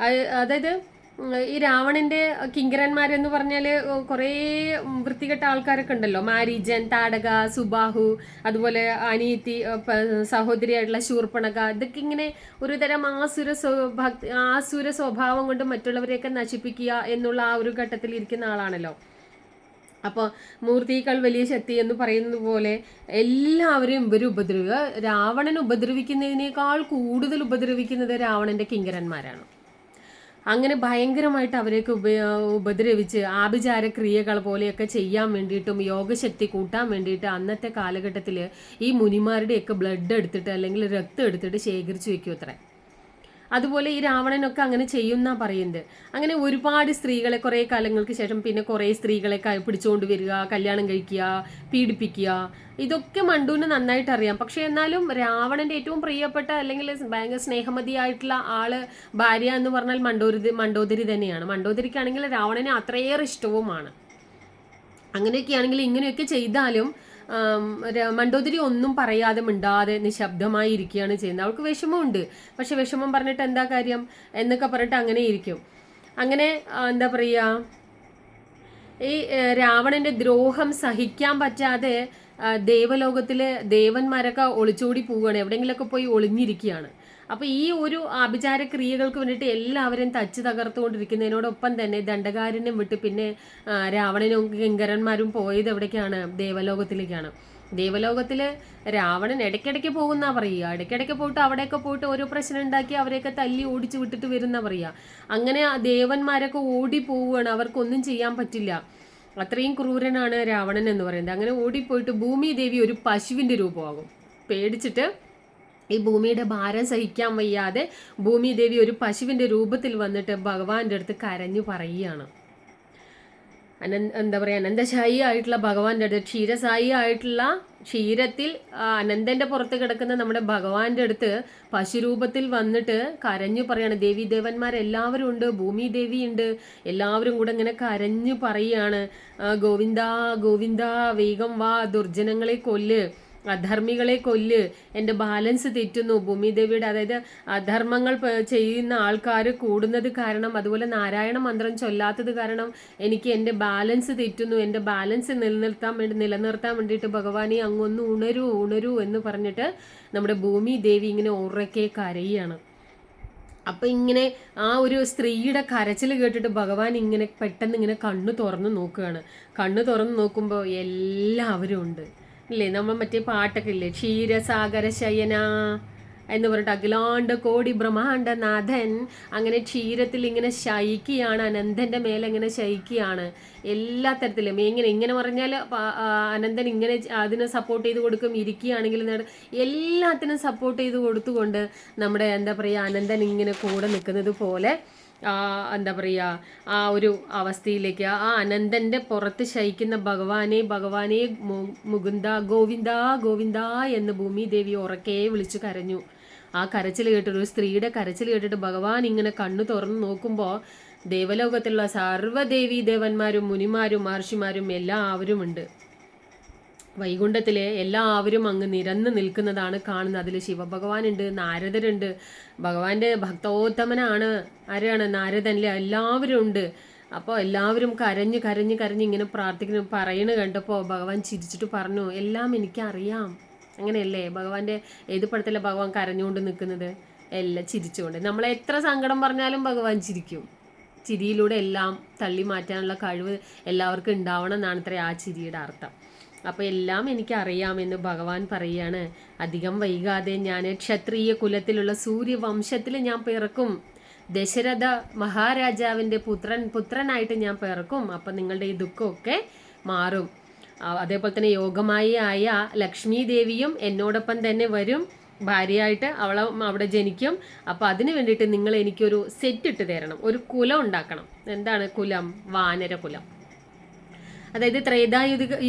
A: അതായത് ഈ രാവണന്റെ കിങ്കരന്മാരെന്ന് പറഞ്ഞാല് കുറേ വൃത്തികെട്ട ആൾക്കാരൊക്കെ ഉണ്ടല്ലോ. മാരീജൻ, താടക, സുബാഹു, അതുപോലെ അനിയത്തി സഹോദരിയായിട്ടുള്ള ശൂർപ്പണക. ഇതൊക്കെ ഇങ്ങനെ ഒരു തരം ആസുര സ്വഭാവം കൊണ്ട് മറ്റുള്ളവരെയൊക്കെ നശിപ്പിക്കുക എന്നുള്ള ആ ഒരു ഘട്ടത്തിൽ ഇരിക്കുന്ന ആളാണല്ലോ. അപ്പോൾ മൂർത്തികൾ വലിയ ശക്തി എന്ന് പറയുന്നത് പോലെ എല്ലാവരെയും ഇവർ ഉപദ്രവിക്കുക. രാവണൻ ഉപദ്രവിക്കുന്നതിനേക്കാൾ കൂടുതൽ ഉപദ്രവിക്കുന്നത് രാവണന്റെ കിങ്കരന്മാരാണ്. അങ്ങനെ ഭയങ്കരമായിട്ട് അവരെയൊക്കെ ഉപദ്രവിച്ച് ആഭിചാര ക്രിയകൾ പോലെയൊക്കെ ചെയ്യാൻ വേണ്ടിയിട്ടും യോഗശക്തി കൂട്ടാൻ വേണ്ടിയിട്ട് അന്നത്തെ കാലഘട്ടത്തിൽ ഈ മുനിമാരുടെയൊക്കെ ബ്ലഡ് എടുത്തിട്ട് അല്ലെങ്കിൽ രക്തം എടുത്തിട്ട് ശേഖരിച്ചു വെക്കും അത്രേ. അതുപോലെ ഈ രാവണനൊക്കെ അങ്ങനെ ചെയ്യുന്ന പറയുന്നത്. അങ്ങനെ ഒരുപാട് സ്ത്രീകളെ കുറേ കാലങ്ങൾക്ക് ശേഷം പിന്നെ കുറേ സ്ത്രീകളെ പിടിച്ചുകൊണ്ട് വരിക, കല്യാണം കഴിക്കുക, പീഡിപ്പിക്കുക, ഇതൊക്കെ മണ്ടുവിന് നന്നായിട്ട് അറിയാം. പക്ഷെ എന്നാലും രാവണന്റെ ഏറ്റവും പ്രിയപ്പെട്ട അല്ലെങ്കിൽ ഭയങ്കര സ്നേഹമതിയായിട്ടുള്ള ആള് ഭാര്യ എന്ന് പറഞ്ഞാൽ മണ്ടോദരി തന്നെയാണ്. മണ്ടോദരിക്കാണെങ്കിൽ രാവണനെ അത്രയേറെ ഇഷ്ടവുമാണ്. അങ്ങനെയൊക്കെയാണെങ്കിൽ ഇങ്ങനെയൊക്കെ ചെയ്താലും മണ്ടോദരി ഒന്നും പറയാതെ മിണ്ടാതെ നിശബ്ദമായി ഇരിക്കുകയാണ് ചെയ്യുന്നത്. അവൾക്ക് വിഷമമുണ്ട്, പക്ഷെ വിഷമം പറഞ്ഞിട്ട് എന്താ കാര്യം എന്നൊക്കെ പറഞ്ഞിട്ട് അങ്ങനെ ഇരിക്കും. അങ്ങനെ എന്താ പറയുക, ഈ രാവണന്റെ ദ്രോഹം സഹിക്കാൻ പറ്റാതെ ദേവലോകത്തിലെ ദേവന്മാരൊക്കെ ഒളിച്ചോടി പോവുകയാണ്, എവിടെയെങ്കിലുമൊക്കെ പോയി ഒളിഞ്ഞിരിക്കുകയാണ്. അപ്പൊ ഈ ഒരു ആഭിചാര ക്രിയകൾക്ക് വേണ്ടിയിട്ട് എല്ലാവരും തച്ച് തകർത്തുകൊണ്ടിരിക്കുന്നതിനോടൊപ്പം തന്നെ ദണ്ഡകാരണ്യം വിട്ട് പിന്നെ രാവണനും കിങ്കരന്മാരും പോയത് എവിടേക്കാണ്? ദേവലോകത്തിലേക്കാണ്. ദേവലോകത്തില് രാവണൻ ഇടയ്ക്കിടയ്ക്ക് പോകുന്ന പറയുക. ഇടയ്ക്കിടയ്ക്ക് പോയിട്ട് അവിടെയൊക്കെ പോയിട്ട് ഓരോ പ്രശ്നം ഉണ്ടാക്കി അവരെയൊക്കെ തല്ലി ഓടിച്ചു വിട്ടിട്ട് വരുന്ന പറയുക. അങ്ങനെ ആ ദേവന്മാരൊക്കെ ഓടി പോവുകയാണ്, അവർക്കൊന്നും ചെയ്യാൻ പറ്റില്ല. അത്രയും ക്രൂരനാണ് രാവണൻ എന്ന് പറയുന്നത്. അങ്ങനെ ഓടിപ്പോയിട്ട് ഭൂമി ദേവി ഒരു പശുവിന്റെ രൂപമാകും. പേടിച്ചിട്ട് ഈ ഭൂമിയുടെ ഭാരം സഹിക്കാൻ വയ്യാതെ ഭൂമി ദേവി ഒരു പശുവിന്റെ രൂപത്തിൽ വന്നിട്ട് ഭഗവാന്റെ അടുത്ത് കരഞ്ഞു പറയുകയാണ്. എന്താ പറയുക, അനന്തശായി ആയിട്ടുള്ള ഭഗവാന്റെ അടുത്ത്, ക്ഷീരസായി ആയിട്ടുള്ള ക്ഷീരത്തിൽ അനന്തന്റെ പുറത്ത് കിടക്കുന്ന നമ്മുടെ ഭഗവാന്റെ അടുത്ത് പശുരൂപത്തിൽ വന്നിട്ട് കരഞ്ഞു പറയാണ്. ദേവി ദേവന്മാരെല്ലാവരും ഉണ്ട്, ഭൂമി ദേവി ഉണ്ട്, എല്ലാവരും കൂടെ ഇങ്ങനെ കരഞ്ഞു പറയുകയാണ്, ഗോവിന്ദ ഗോവിന്ദ, വേഗം വാ, ദുർജനങ്ങളെ കൊല്ല്, അധർമ്മികളെ കൊല്ല്, എൻ്റെ ബാലൻസ് തെറ്റുന്നു. ഭൂമിദേവിയുടെ, അതായത് അധർമ്മങ്ങൾ ചെയ്യുന്ന ആൾക്കാർ കൂടുന്നത് കാരണം, അതുപോലെ നാരായണ മന്ത്രം ചൊല്ലാത്തത് കാരണം എനിക്ക് എൻ്റെ ബാലൻസ് തെറ്റുന്നു. എൻ്റെ ബാലൻസ് നിലനിർത്താൻ വേണ്ടിയിട്ട് ഭഗവാനെ അങ്ങൊന്ന് ഉണരൂ എന്ന് പറഞ്ഞിട്ട് നമ്മുടെ ഭൂമി ദേവി ഇങ്ങനെ ഉറക്കെ കരയാണ്. അപ്പൊ ഇങ്ങനെ ആ ഒരു സ്ത്രീയുടെ കരച്ചിൽ കേട്ടിട്ട് ഭഗവാൻ ഇങ്ങനെ പെട്ടെന്ന് ഇങ്ങനെ കണ്ണു തുറന്ന് നോക്കുകയാണ്. കണ്ണു തുറന്ന് നോക്കുമ്പോൾ എല്ലാവരും ഉണ്ട് ഇല്ലേ. നമ്മൾ മറ്റേ പാട്ടൊക്കെ ഇല്ലേ, ക്ഷീരസാഗര ശയന എന്ന് പറഞ്ഞിട്ട് അഖിലാണ്ട കോടി ബ്രഹ്മാണ്ട നാഥൻ അങ്ങനെ ക്ഷീരത്തിൽ ഇങ്ങനെ ശയിക്കുകയാണ്, അനന്തന്റെ മേലെ ഇങ്ങനെ ശയിക്കുകയാണ്. എല്ലാ തരത്തിലും ഇങ്ങനെ പറഞ്ഞാൽ അനന്തൻ ഇങ്ങനെ അതിനെ സപ്പോർട്ട് ചെയ്ത് കൊടുക്കും, ഇരിക്കുകയാണെങ്കിൽ എല്ലാത്തിനും സപ്പോർട്ട് ചെയ്ത് കൊടുത്തുകൊണ്ട് നമ്മുടെ എന്താ പറയുക അനന്തൻ ഇങ്ങനെ കൂടെ നിൽക്കുന്നത് പോലെ എന്താ പറയുക ആ ഒരു അവസ്ഥയിലേക്ക് ആ അനന്തന്റെ പുറത്ത് ശയിക്കുന്ന ഭഗവാനെ മുകുന്ദ ഗോവിന്ദ ഗോവിന്ദ എന്ന് ഭൂമി ദേവി ഉറക്കെ വിളിച്ചു കരഞ്ഞു. ആ കരച്ചിൽ കേട്ടിട്ട്, ഒരു സ്ത്രീയുടെ കരച്ചിൽ കേട്ടിട്ട് ഭഗവാൻ ഇങ്ങനെ കണ്ണു തുറന്ന് നോക്കുമ്പോൾ ദേവലോകത്തിലുള്ള സർവ്വദേവീ ദേവന്മാരും മുനിമാരും മഹർഷിമാരും എല്ലാവരും ഉണ്ട്. വൈകുണ്ഠത്തിലെ എല്ലാവരും അങ്ങ് നിരന്ന് നിൽക്കുന്നതാണ് കാണുന്നത്. അതിൽ ശിവഭഗവാനുണ്ട്, നാരദരുണ്ട്, ഭഗവാന്റെ ഭക്തോത്തമനാണ് ആരാണ്? നാരദനിലെ എല്ലാവരും ഉണ്ട്. അപ്പോൾ എല്ലാവരും കരഞ്ഞ് കരഞ്ഞ് കരഞ്ഞ് ഇങ്ങനെ പ്രാർത്ഥിക്കുന്നു, പറയണ കണ്ടപ്പോൾ ഭഗവാൻ ചിരിച്ചിട്ട് പറഞ്ഞു, എല്ലാം എനിക്കറിയാം. അങ്ങനെയല്ലേ ഭഗവാന്റെ ഏത് പടത്തിലെ ഭഗവാൻ കരഞ്ഞുകൊണ്ട് നിൽക്കുന്നത്? എല്ലാം ചിരിച്ചുകൊണ്ട്. നമ്മളെ എത്ര സങ്കടം പറഞ്ഞാലും ഭഗവാൻ ചിരിക്കും. ചിരിയിലൂടെ എല്ലാം തള്ളി മാറ്റാനുള്ള കഴിവ് എല്ലാവർക്കും ഉണ്ടാവണം എന്നാണ് അത്ര ആ ചിരിയുടെ അർത്ഥം. അപ്പോൾ എല്ലാം എനിക്കറിയാമെന്ന് ഭഗവാൻ പറയുകയാണ്. അധികം വൈകാതെ ഞാൻ ക്ഷത്രിയ കുലത്തിലുള്ള സൂര്യവംശത്തിൽ ഞാൻ പിറക്കും, ദശരഥ മഹാരാജാവിൻ്റെ പുത്രനായിട്ട് ഞാൻ പിറക്കും. അപ്പം നിങ്ങളുടെ ഈ ദുഃഖമൊക്കെ മാറും. അതേപോലെ തന്നെ യോഗമായി ആയ ലക്ഷ്മി ദേവിയും എന്നോടൊപ്പം തന്നെ വരും, ഭാര്യയായിട്ട് അവിടെ ജനിക്കും. അപ്പോൾ അതിന് വേണ്ടിയിട്ട് നിങ്ങൾ എനിക്കൊരു സെറ്റ് ഇട്ട് തരണം, ഒരു കുലം ഉണ്ടാക്കണം. എന്താണ് കുലം? വാനരകുലം. അതായത്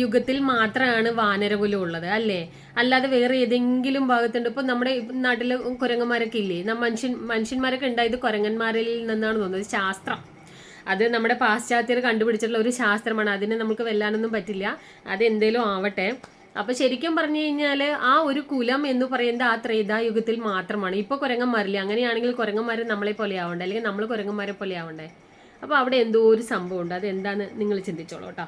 A: യുഗത്തിൽ മാത്രമാണ് വാനരകുലം ഉള്ളത് അല്ലേ? അല്ലാതെ വേറെ ഏതെങ്കിലും ഭാഗത്തുണ്ട്? ഇപ്പൊ നമ്മുടെ നാട്ടില് കുരങ്ങന്മാരൊക്കെ ഇല്ലേ? മനുഷ്യന്മാരൊക്കെ ഉണ്ടായത് കുരങ്ങന്മാരിൽ നിന്നാണ് തോന്നുന്നത്. ശാസ്ത്രം അത് നമ്മുടെ പാശ്ചാത്യർ കണ്ടുപിടിച്ചിട്ടുള്ള ഒരു ശാസ്ത്രമാണ്. അതിന് നമുക്ക് വെല്ലാനൊന്നും പറ്റില്ല, അത് എന്തേലും ആവട്ടെ. അപ്പൊ ശരിക്കും പറഞ്ഞു കഴിഞ്ഞാൽ ആ ഒരു കുലം എന്ന് പറയുന്നത് ആ ത്രേതായുഗത്തിൽ മാത്രമാണ്. ഇപ്പൊ കുരങ്ങന്മാരില്ലേ? അങ്ങനെയാണെങ്കിൽ കുരങ്ങന്മാർ നമ്മളെ പോലെ ആവണ്ടേ, അല്ലെങ്കിൽ നമ്മൾ കുരങ്ങന്മാരെ പോലെ ആവണ്ടേ? അപ്പൊ അവിടെ എന്തോ ഒരു സംഭവം ഉണ്ട്, അത് എന്താന്ന് നിങ്ങൾ ചിന്തിച്ചോളൂ കേട്ടോ.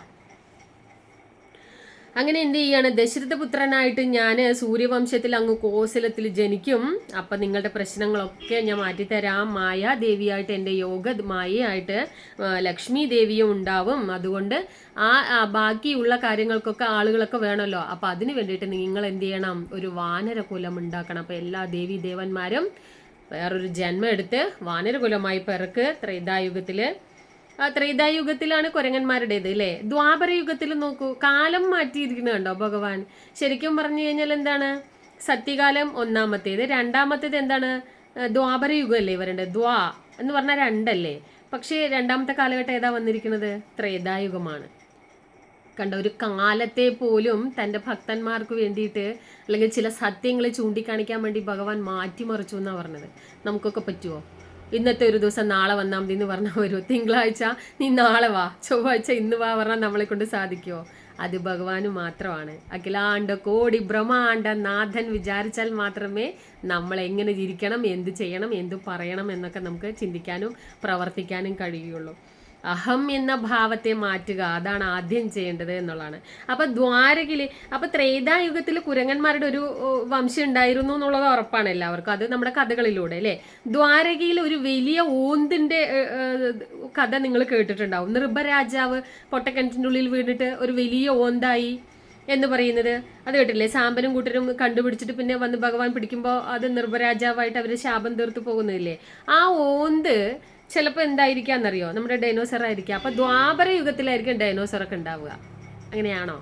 A: അങ്ങനെ എന്ത് ചെയ്യാണ്? ദശരഥപുത്രനായിട്ട് ഞാൻ സൂര്യവംശത്തിൽ അങ്ങ് കോസലത്തിൽ ജനിക്കും. അപ്പം നിങ്ങളുടെ പ്രശ്നങ്ങളൊക്കെ ഞാൻ മാറ്റിത്തരാം. മായാദേവിയായിട്ട് എൻ്റെ യോഗ മായയായിട്ട് ലക്ഷ്മി ദേവിയും ഉണ്ടാവും. അതുകൊണ്ട് ബാക്കിയുള്ള കാര്യങ്ങൾക്കൊക്കെ ആളുകളൊക്കെ വേണമല്ലോ. അപ്പം അതിന് വേണ്ടിയിട്ട് നിങ്ങൾ എന്ത് ചെയ്യണം? ഒരു വാനരകുലം ഉണ്ടാക്കണം. അപ്പം എല്ലാ ദേവി ദേവന്മാരും വേറൊരു ജന്മം എടുത്ത് വാനരകുലമായി പിറക്ക്. ത്രേതായുഗത്തിലാണ് കുരങ്ങന്മാരുടേത് അല്ലേ? ദ്വാപര യുഗത്തിൽ നോക്കൂ, കാലം മാറ്റിയിരിക്കുന്നത് കണ്ടോ ഭഗവാൻ? ശരിക്കും പറഞ്ഞു കഴിഞ്ഞാൽ എന്താണ്? സത്യകാലം ഒന്നാമത്തേത്, രണ്ടാമത്തേത് എന്താണ്? ദ്വാപര യുഗമല്ലേ ഇവരുടെ? ദ്വാ എന്ന് പറഞ്ഞാൽ രണ്ടല്ലേ? പക്ഷേ രണ്ടാമത്തെ കാലഘട്ടം ഏതാ വന്നിരിക്കുന്നത്? ത്രേതായുഗമാണ്. കണ്ട, ഒരു കാലത്തെ പോലും തൻ്റെ ഭക്തന്മാർക്ക് വേണ്ടിയിട്ട് അല്ലെങ്കിൽ ചില സത്യങ്ങൾ ചൂണ്ടിക്കാണിക്കാൻ വേണ്ടി ഭഗവാൻ മാറ്റിമറിച്ചു എന്നാണ് പറഞ്ഞത്. നമുക്കൊക്കെ പറ്റുമോ? ഇന്നത്തെ ഒരു ദിവസം നാളെ വന്നാൽ മതി എന്ന് പറഞ്ഞാൽ വരുമോ? തിങ്കളാഴ്ച നീ നാളെ വാ, ചൊവ്വാഴ്ച ഇന്ന് വാ പറഞ്ഞാൽ നമ്മളെ കൊണ്ട് സാധിക്കുമോ? അത് ഭഗവാന് മാത്രമാണ്. അഖിലാണ്ട കോടി ബ്രഹ്മാണ്ട നാഥൻ വിചാരിച്ചാൽ മാത്രമേ നമ്മൾ എങ്ങനെ ഇരിക്കണം, എന്ത് ചെയ്യണം, എന്ത് പറയണം എന്നൊക്കെ നമുക്ക് ചിന്തിക്കാനും പ്രവർത്തിക്കാനും കഴിയുള്ളൂ. അഹം എന്ന ഭാവത്തെ മാറ്റുക, അതാണ് ആദ്യം ചെയ്യേണ്ടത് എന്നുള്ളതാണ്. അപ്പൊ അപ്പൊ ത്രേതായുഗത്തിൽ കുരങ്ങന്മാരുടെ ഒരു വംശം ഉണ്ടായിരുന്നു എന്നുള്ളത് ഉറപ്പാണ് എല്ലാവർക്കും. അത് നമ്മുടെ കഥകളിലൂടെ അല്ലെ? ദ്വാരകയിൽ ഒരു വലിയ ഓന്തിന്റെ കഥ നിങ്ങൾ കേട്ടിട്ടുണ്ടാവും. നൃപരാജാവ് പൊട്ടക്കിണറ്റിൻ്റെ ഉള്ളിൽ വീണിട്ട് ഒരു വലിയ ഓന്തായി എന്ന് പറയുന്നത് അത് കേട്ടില്ലേ? സാമ്പനും കൂട്ടരും കണ്ടുപിടിച്ചിട്ട് പിന്നെ വന്ന് ഭഗവാൻ പിടിക്കുമ്പോൾ അത് നൃപരാജാവായിട്ട് അവർ ശാപം തീർത്ത് പോകുന്നില്ലേ? ആ ഓന്ത് ചിലപ്പോൾ എന്തായിരിക്കാന്നറിയോ? നമ്മുടെ ഡൈനോസർ ആയിരിക്കാം. അപ്പൊ ദ്വാപര യുഗത്തിലായിരിക്കും ഡൈനോസർ ഒക്കെ ഉണ്ടാവുക. അങ്ങനെയാണോ?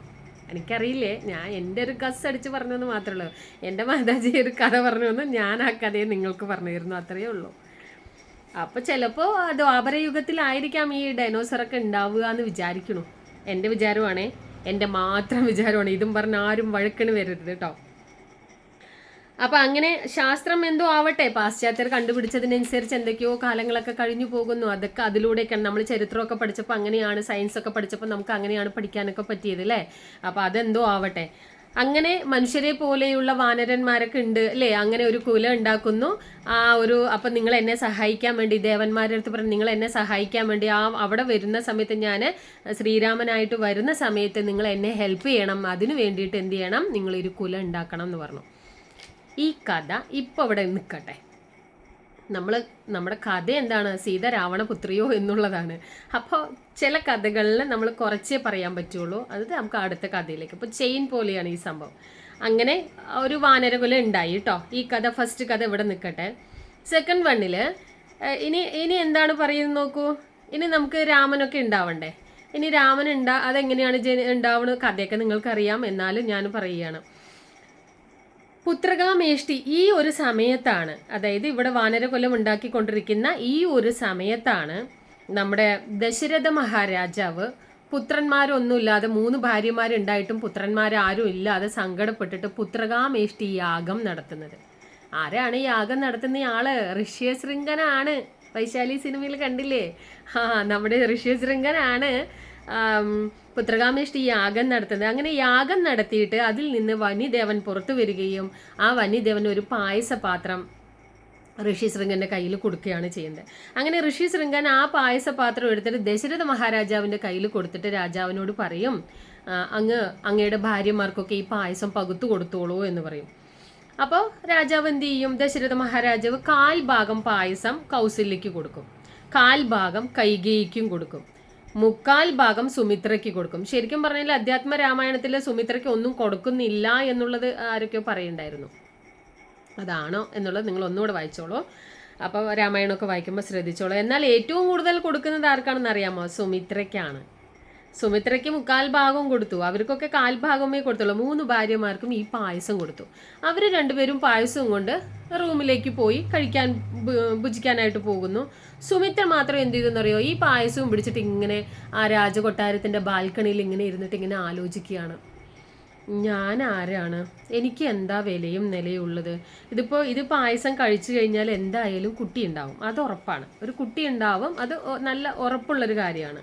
A: എനിക്കറിയില്ലേ, ഞാൻ എൻ്റെ ഒരു ഗസ് അടിച്ച് പറഞ്ഞെന്ന് മാത്രമേ ഉള്ളൂ. എൻ്റെ മാതാജി ഒരു കഥ പറഞ്ഞു, ഞാൻ ആ കഥയെ നിങ്ങൾക്ക് പറഞ്ഞു തരുന്നു, അത്രയേ ഉള്ളൂ. അപ്പൊ ചിലപ്പോ ദ്വാപര യുഗത്തിലായിരിക്കാം ഈ ഡൈനോസറൊക്കെ ഉണ്ടാവുക എന്ന് വിചാരിക്കണു. എൻ്റെ വിചാരമാണേ, എൻ്റെ മാത്രം വിചാരമാണ്. ഇതും പറഞ്ഞ ആരും വഴക്കിന് വരരുത് കേട്ടോ. അപ്പൊ അങ്ങനെ ശാസ്ത്രം എന്തോ ആവട്ടെ, പാശ്ചാത്യർ കണ്ടുപിടിച്ചതിനനുസരിച്ച് എന്തൊക്കെയോ കാലങ്ങളൊക്കെ കഴിഞ്ഞു പോകുന്നു. അതൊക്കെ അതിലൂടെയൊക്കെയാണ്. നമ്മൾ ചരിത്രമൊക്കെ പഠിച്ചപ്പോൾ അങ്ങനെയാണ്, സയൻസ് ഒക്കെ പഠിച്ചപ്പോൾ നമുക്ക് അങ്ങനെയാണ് പഠിക്കാനൊക്കെ പറ്റിയത് അല്ലേ? അപ്പൊ അതെന്തോ ആവട്ടെ. അങ്ങനെ മനുഷ്യരെ പോലെയുള്ള വാനരന്മാരൊക്കെ ഉണ്ട് അല്ലേ? അങ്ങനെ ഒരു കുലം ഉണ്ടാക്കുന്നു. അപ്പൊ നിങ്ങൾ എന്നെ സഹായിക്കാൻ വേണ്ടി, ദേവന്മാരുടെ അടുത്ത് പറഞ്ഞു, നിങ്ങൾ എന്നെ സഹായിക്കാൻ വേണ്ടി അവിടെ വരുന്ന സമയത്ത്, ഞാൻ ശ്രീരാമനായിട്ട് വരുന്ന സമയത്ത് നിങ്ങൾ എന്നെ ഹെൽപ്പ് ചെയ്യണം. അതിനു വേണ്ടിയിട്ട് എന്ത് ചെയ്യണം? നിങ്ങളൊരു കുലം ഉണ്ടാക്കണം എന്ന് പറഞ്ഞു. ഈ കഥ ഇപ്പോൾ അവിടെ നിൽക്കട്ടെ. നമ്മുടെ കഥ എന്താണ്? സീത രാവണപുത്രിയോ എന്നുള്ളതാണ്. അപ്പോൾ ചില കഥകളിൽ നമ്മൾ കുറച്ചേ പറയാൻ പറ്റുള്ളൂ. അത് നമുക്ക് അടുത്ത കഥയിലേക്ക്. ഇപ്പോൾ ചെയിൻ പോലെയാണ് ഈ സംഭവം. അങ്ങനെ ഒരു വാനരകുലം ഉണ്ടായി കേട്ടോ. ഈ കഥ, ഫസ്റ്റ് കഥ ഇവിടെ നിൽക്കട്ടെ. സെക്കൻഡ് വണ്ണിൽ ഇനി എന്താണ് പറയുന്നത് നോക്കൂ. ഇനി നമുക്ക് രാമനൊക്കെ ഉണ്ടാവണ്ടേ? ഇനി രാമൻ അതെങ്ങനെയാണ് ഉണ്ടാവുന്നത്? കഥയൊക്കെ നിങ്ങൾക്കറിയാം, എന്നാലും ഞാൻ പറയുകയാണ്. പുത്രകാമേഷ്ടി ഈ ഒരു സമയത്താണ്, അതായത് ഇവിടെ വാനരകുലം ഉണ്ടാക്കിക്കൊണ്ടിരിക്കുന്ന ഈ ഒരു സമയത്താണ് നമ്മുടെ ദശരഥ മഹാരാജാവ് പുത്രന്മാരൊന്നുമില്ലാതെ 3 ഭാര്യമാരുണ്ടായിട്ടും പുത്രന്മാരാരും ഇല്ലാതെ സങ്കടപ്പെട്ടിട്ട് പുത്രകാമേഷ്ടി യാഗം നടത്തുന്നത്. ആരാണ് യാഗം നടത്തുന്ന ആള്? ഋഷ്യശൃംഖനാണ്. വൈശാലി സിനിമയിൽ കണ്ടില്ലേ? നമ്മുടെ ഋഷ്യശൃംഖനാണ് പുത്രകാമേഷ്ടി യാഗം നടത്തുന്നത്. അങ്ങനെ യാഗം നടത്തിയിട്ട് അതിൽ നിന്ന് വന്യദേവൻ പുറത്തു വരികയും ആ വന്യദേവൻ ഒരു പായസപാത്രം ഋഷിശൃംഗന്റെ കയ്യിൽ കൊടുക്കുകയാണ് ചെയ്യുന്നത്. അങ്ങനെ ഋഷിശൃംഗൻ ആ പായസപാത്രം എടുത്തിട്ട് ദശരഥ മഹാരാജാവിന്റെ കയ്യിൽ കൊടുത്തിട്ട് രാജാവിനോട് പറയും, അങ്ങയുടെ ഭാര്യമാർക്കൊക്കെ ഈ പായസം പകുത്തു കൊടുത്തോളൂ എന്ന് പറയും. അപ്പോൾ രാജാവ് എന്ത് ചെയ്യും? ദശരഥ മഹാരാജാവ് 1/4 ഭാഗം പായസം കൗസല്യക്ക് കൊടുക്കും, 1/4 ഭാഗം കൈകേയിക്കും കൊടുക്കും, 3/4 ഭാഗം സുമിത്രയ്ക്ക് കൊടുക്കും. ശരിക്കും പറഞ്ഞാൽ അധ്യാത്മ രാമായണത്തിൽ സുമിത്രയ്ക്ക് ഒന്നും കൊടുക്കുന്നില്ല എന്നുള്ളത് ആരൊക്കെയോ പറയുണ്ടായിരുന്നു. അതാണോ എന്നുള്ളത് നിങ്ങൾ ഒന്നുകൂടെ വായിച്ചോളൂ. അപ്പോൾ രാമായണമൊക്കെ വായിക്കുമ്പോൾ ശ്രദ്ധിച്ചോളൂ. എന്നാൽ ഏറ്റവും കൂടുതൽ കൊടുക്കുന്നത് ആർക്കാണെന്ന് അറിയാമോ? സുമിത്രയ്ക്കാണ്. സുമിത്രയ്ക്ക് 1/4 കൊടുത്തു, അവർക്കൊക്കെ 1/4 കൊടുത്തുള്ളൂ. 3 ഭാര്യമാർക്കും ഈ പായസം കൊടുത്തു. അവർ രണ്ടുപേരും പായസവും കൊണ്ട് റൂമിലേക്ക് പോയി ഭുജിക്കാനായിട്ട് പോകുന്നു. സുമിത്ര മാത്രം എന്ത് ചെയ്തെന്നറിയോ, ഈ പായസവും പിടിച്ചിട്ട് ഇങ്ങനെ ആ രാജകൊട്ടാരത്തിന്റെ ബാൽക്കണിയിൽ ഇങ്ങനെ ഇരുന്നിട്ട് ഇങ്ങനെ ആലോചിക്കുകയാണ്. ഞാൻ ആരാണ്, എനിക്ക് എന്താ വിലയും നിലയുള്ളത്? ഇത് പായസം കഴിച്ചു കഴിഞ്ഞാൽ എന്തായാലും കുട്ടി ഉണ്ടാവും, അത് ഉറപ്പാണ്. ഒരു കുട്ടി ഉണ്ടാവും, അത് നല്ല ഉറപ്പുള്ളൊരു കാര്യമാണ്.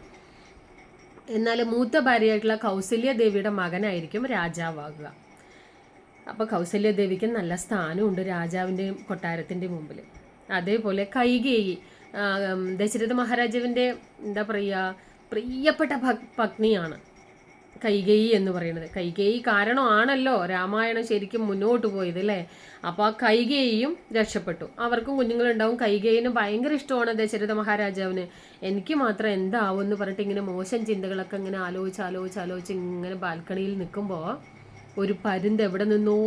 A: എന്നാൽ മൂത്ത ഭാര്യയായിട്ടുള്ള കൗസല്യദേവിയുടെ മകനായിരിക്കും രാജാവാകുക. അപ്പോൾ കൗസല്യദേവിക്ക് നല്ല സ്ഥാനമുണ്ട് രാജാവിൻ്റെ കൊട്ടാരത്തിൻ്റെ മുമ്പിൽ. അതേപോലെ കൈകേയി ദശരഥ മഹാരാജാവിൻ്റെ എന്താ പറയുക, പ്രിയപ്പെട്ട പത്നിയാണ് കൈകേയി എന്ന് പറയുന്നത്. കൈകേയി കാരണമാണല്ലോ രാമായണം ശരിക്കും മുന്നോട്ട് പോയത് അല്ലേ. അപ്പോൾ ആ കൈകേയിയും രക്ഷപ്പെട്ടു, അവർക്കും കുഞ്ഞുങ്ങളുണ്ടാവും. കൈകേയിന് ഭയങ്കര ഇഷ്ടമാണ് ദശരഥ മഹാരാജാവിന്. എനിക്ക് മാത്രം എന്താവും എന്ന് പറഞ്ഞിട്ട് ഇങ്ങനെ മോശം ചിന്തകളൊക്കെ ഇങ്ങനെ ആലോചിച്ച് ഇങ്ങനെ ബാൽക്കണിയിൽ നിൽക്കുമ്പോൾ ഒരു പരുന്ത് എവിടെ നിന്നോ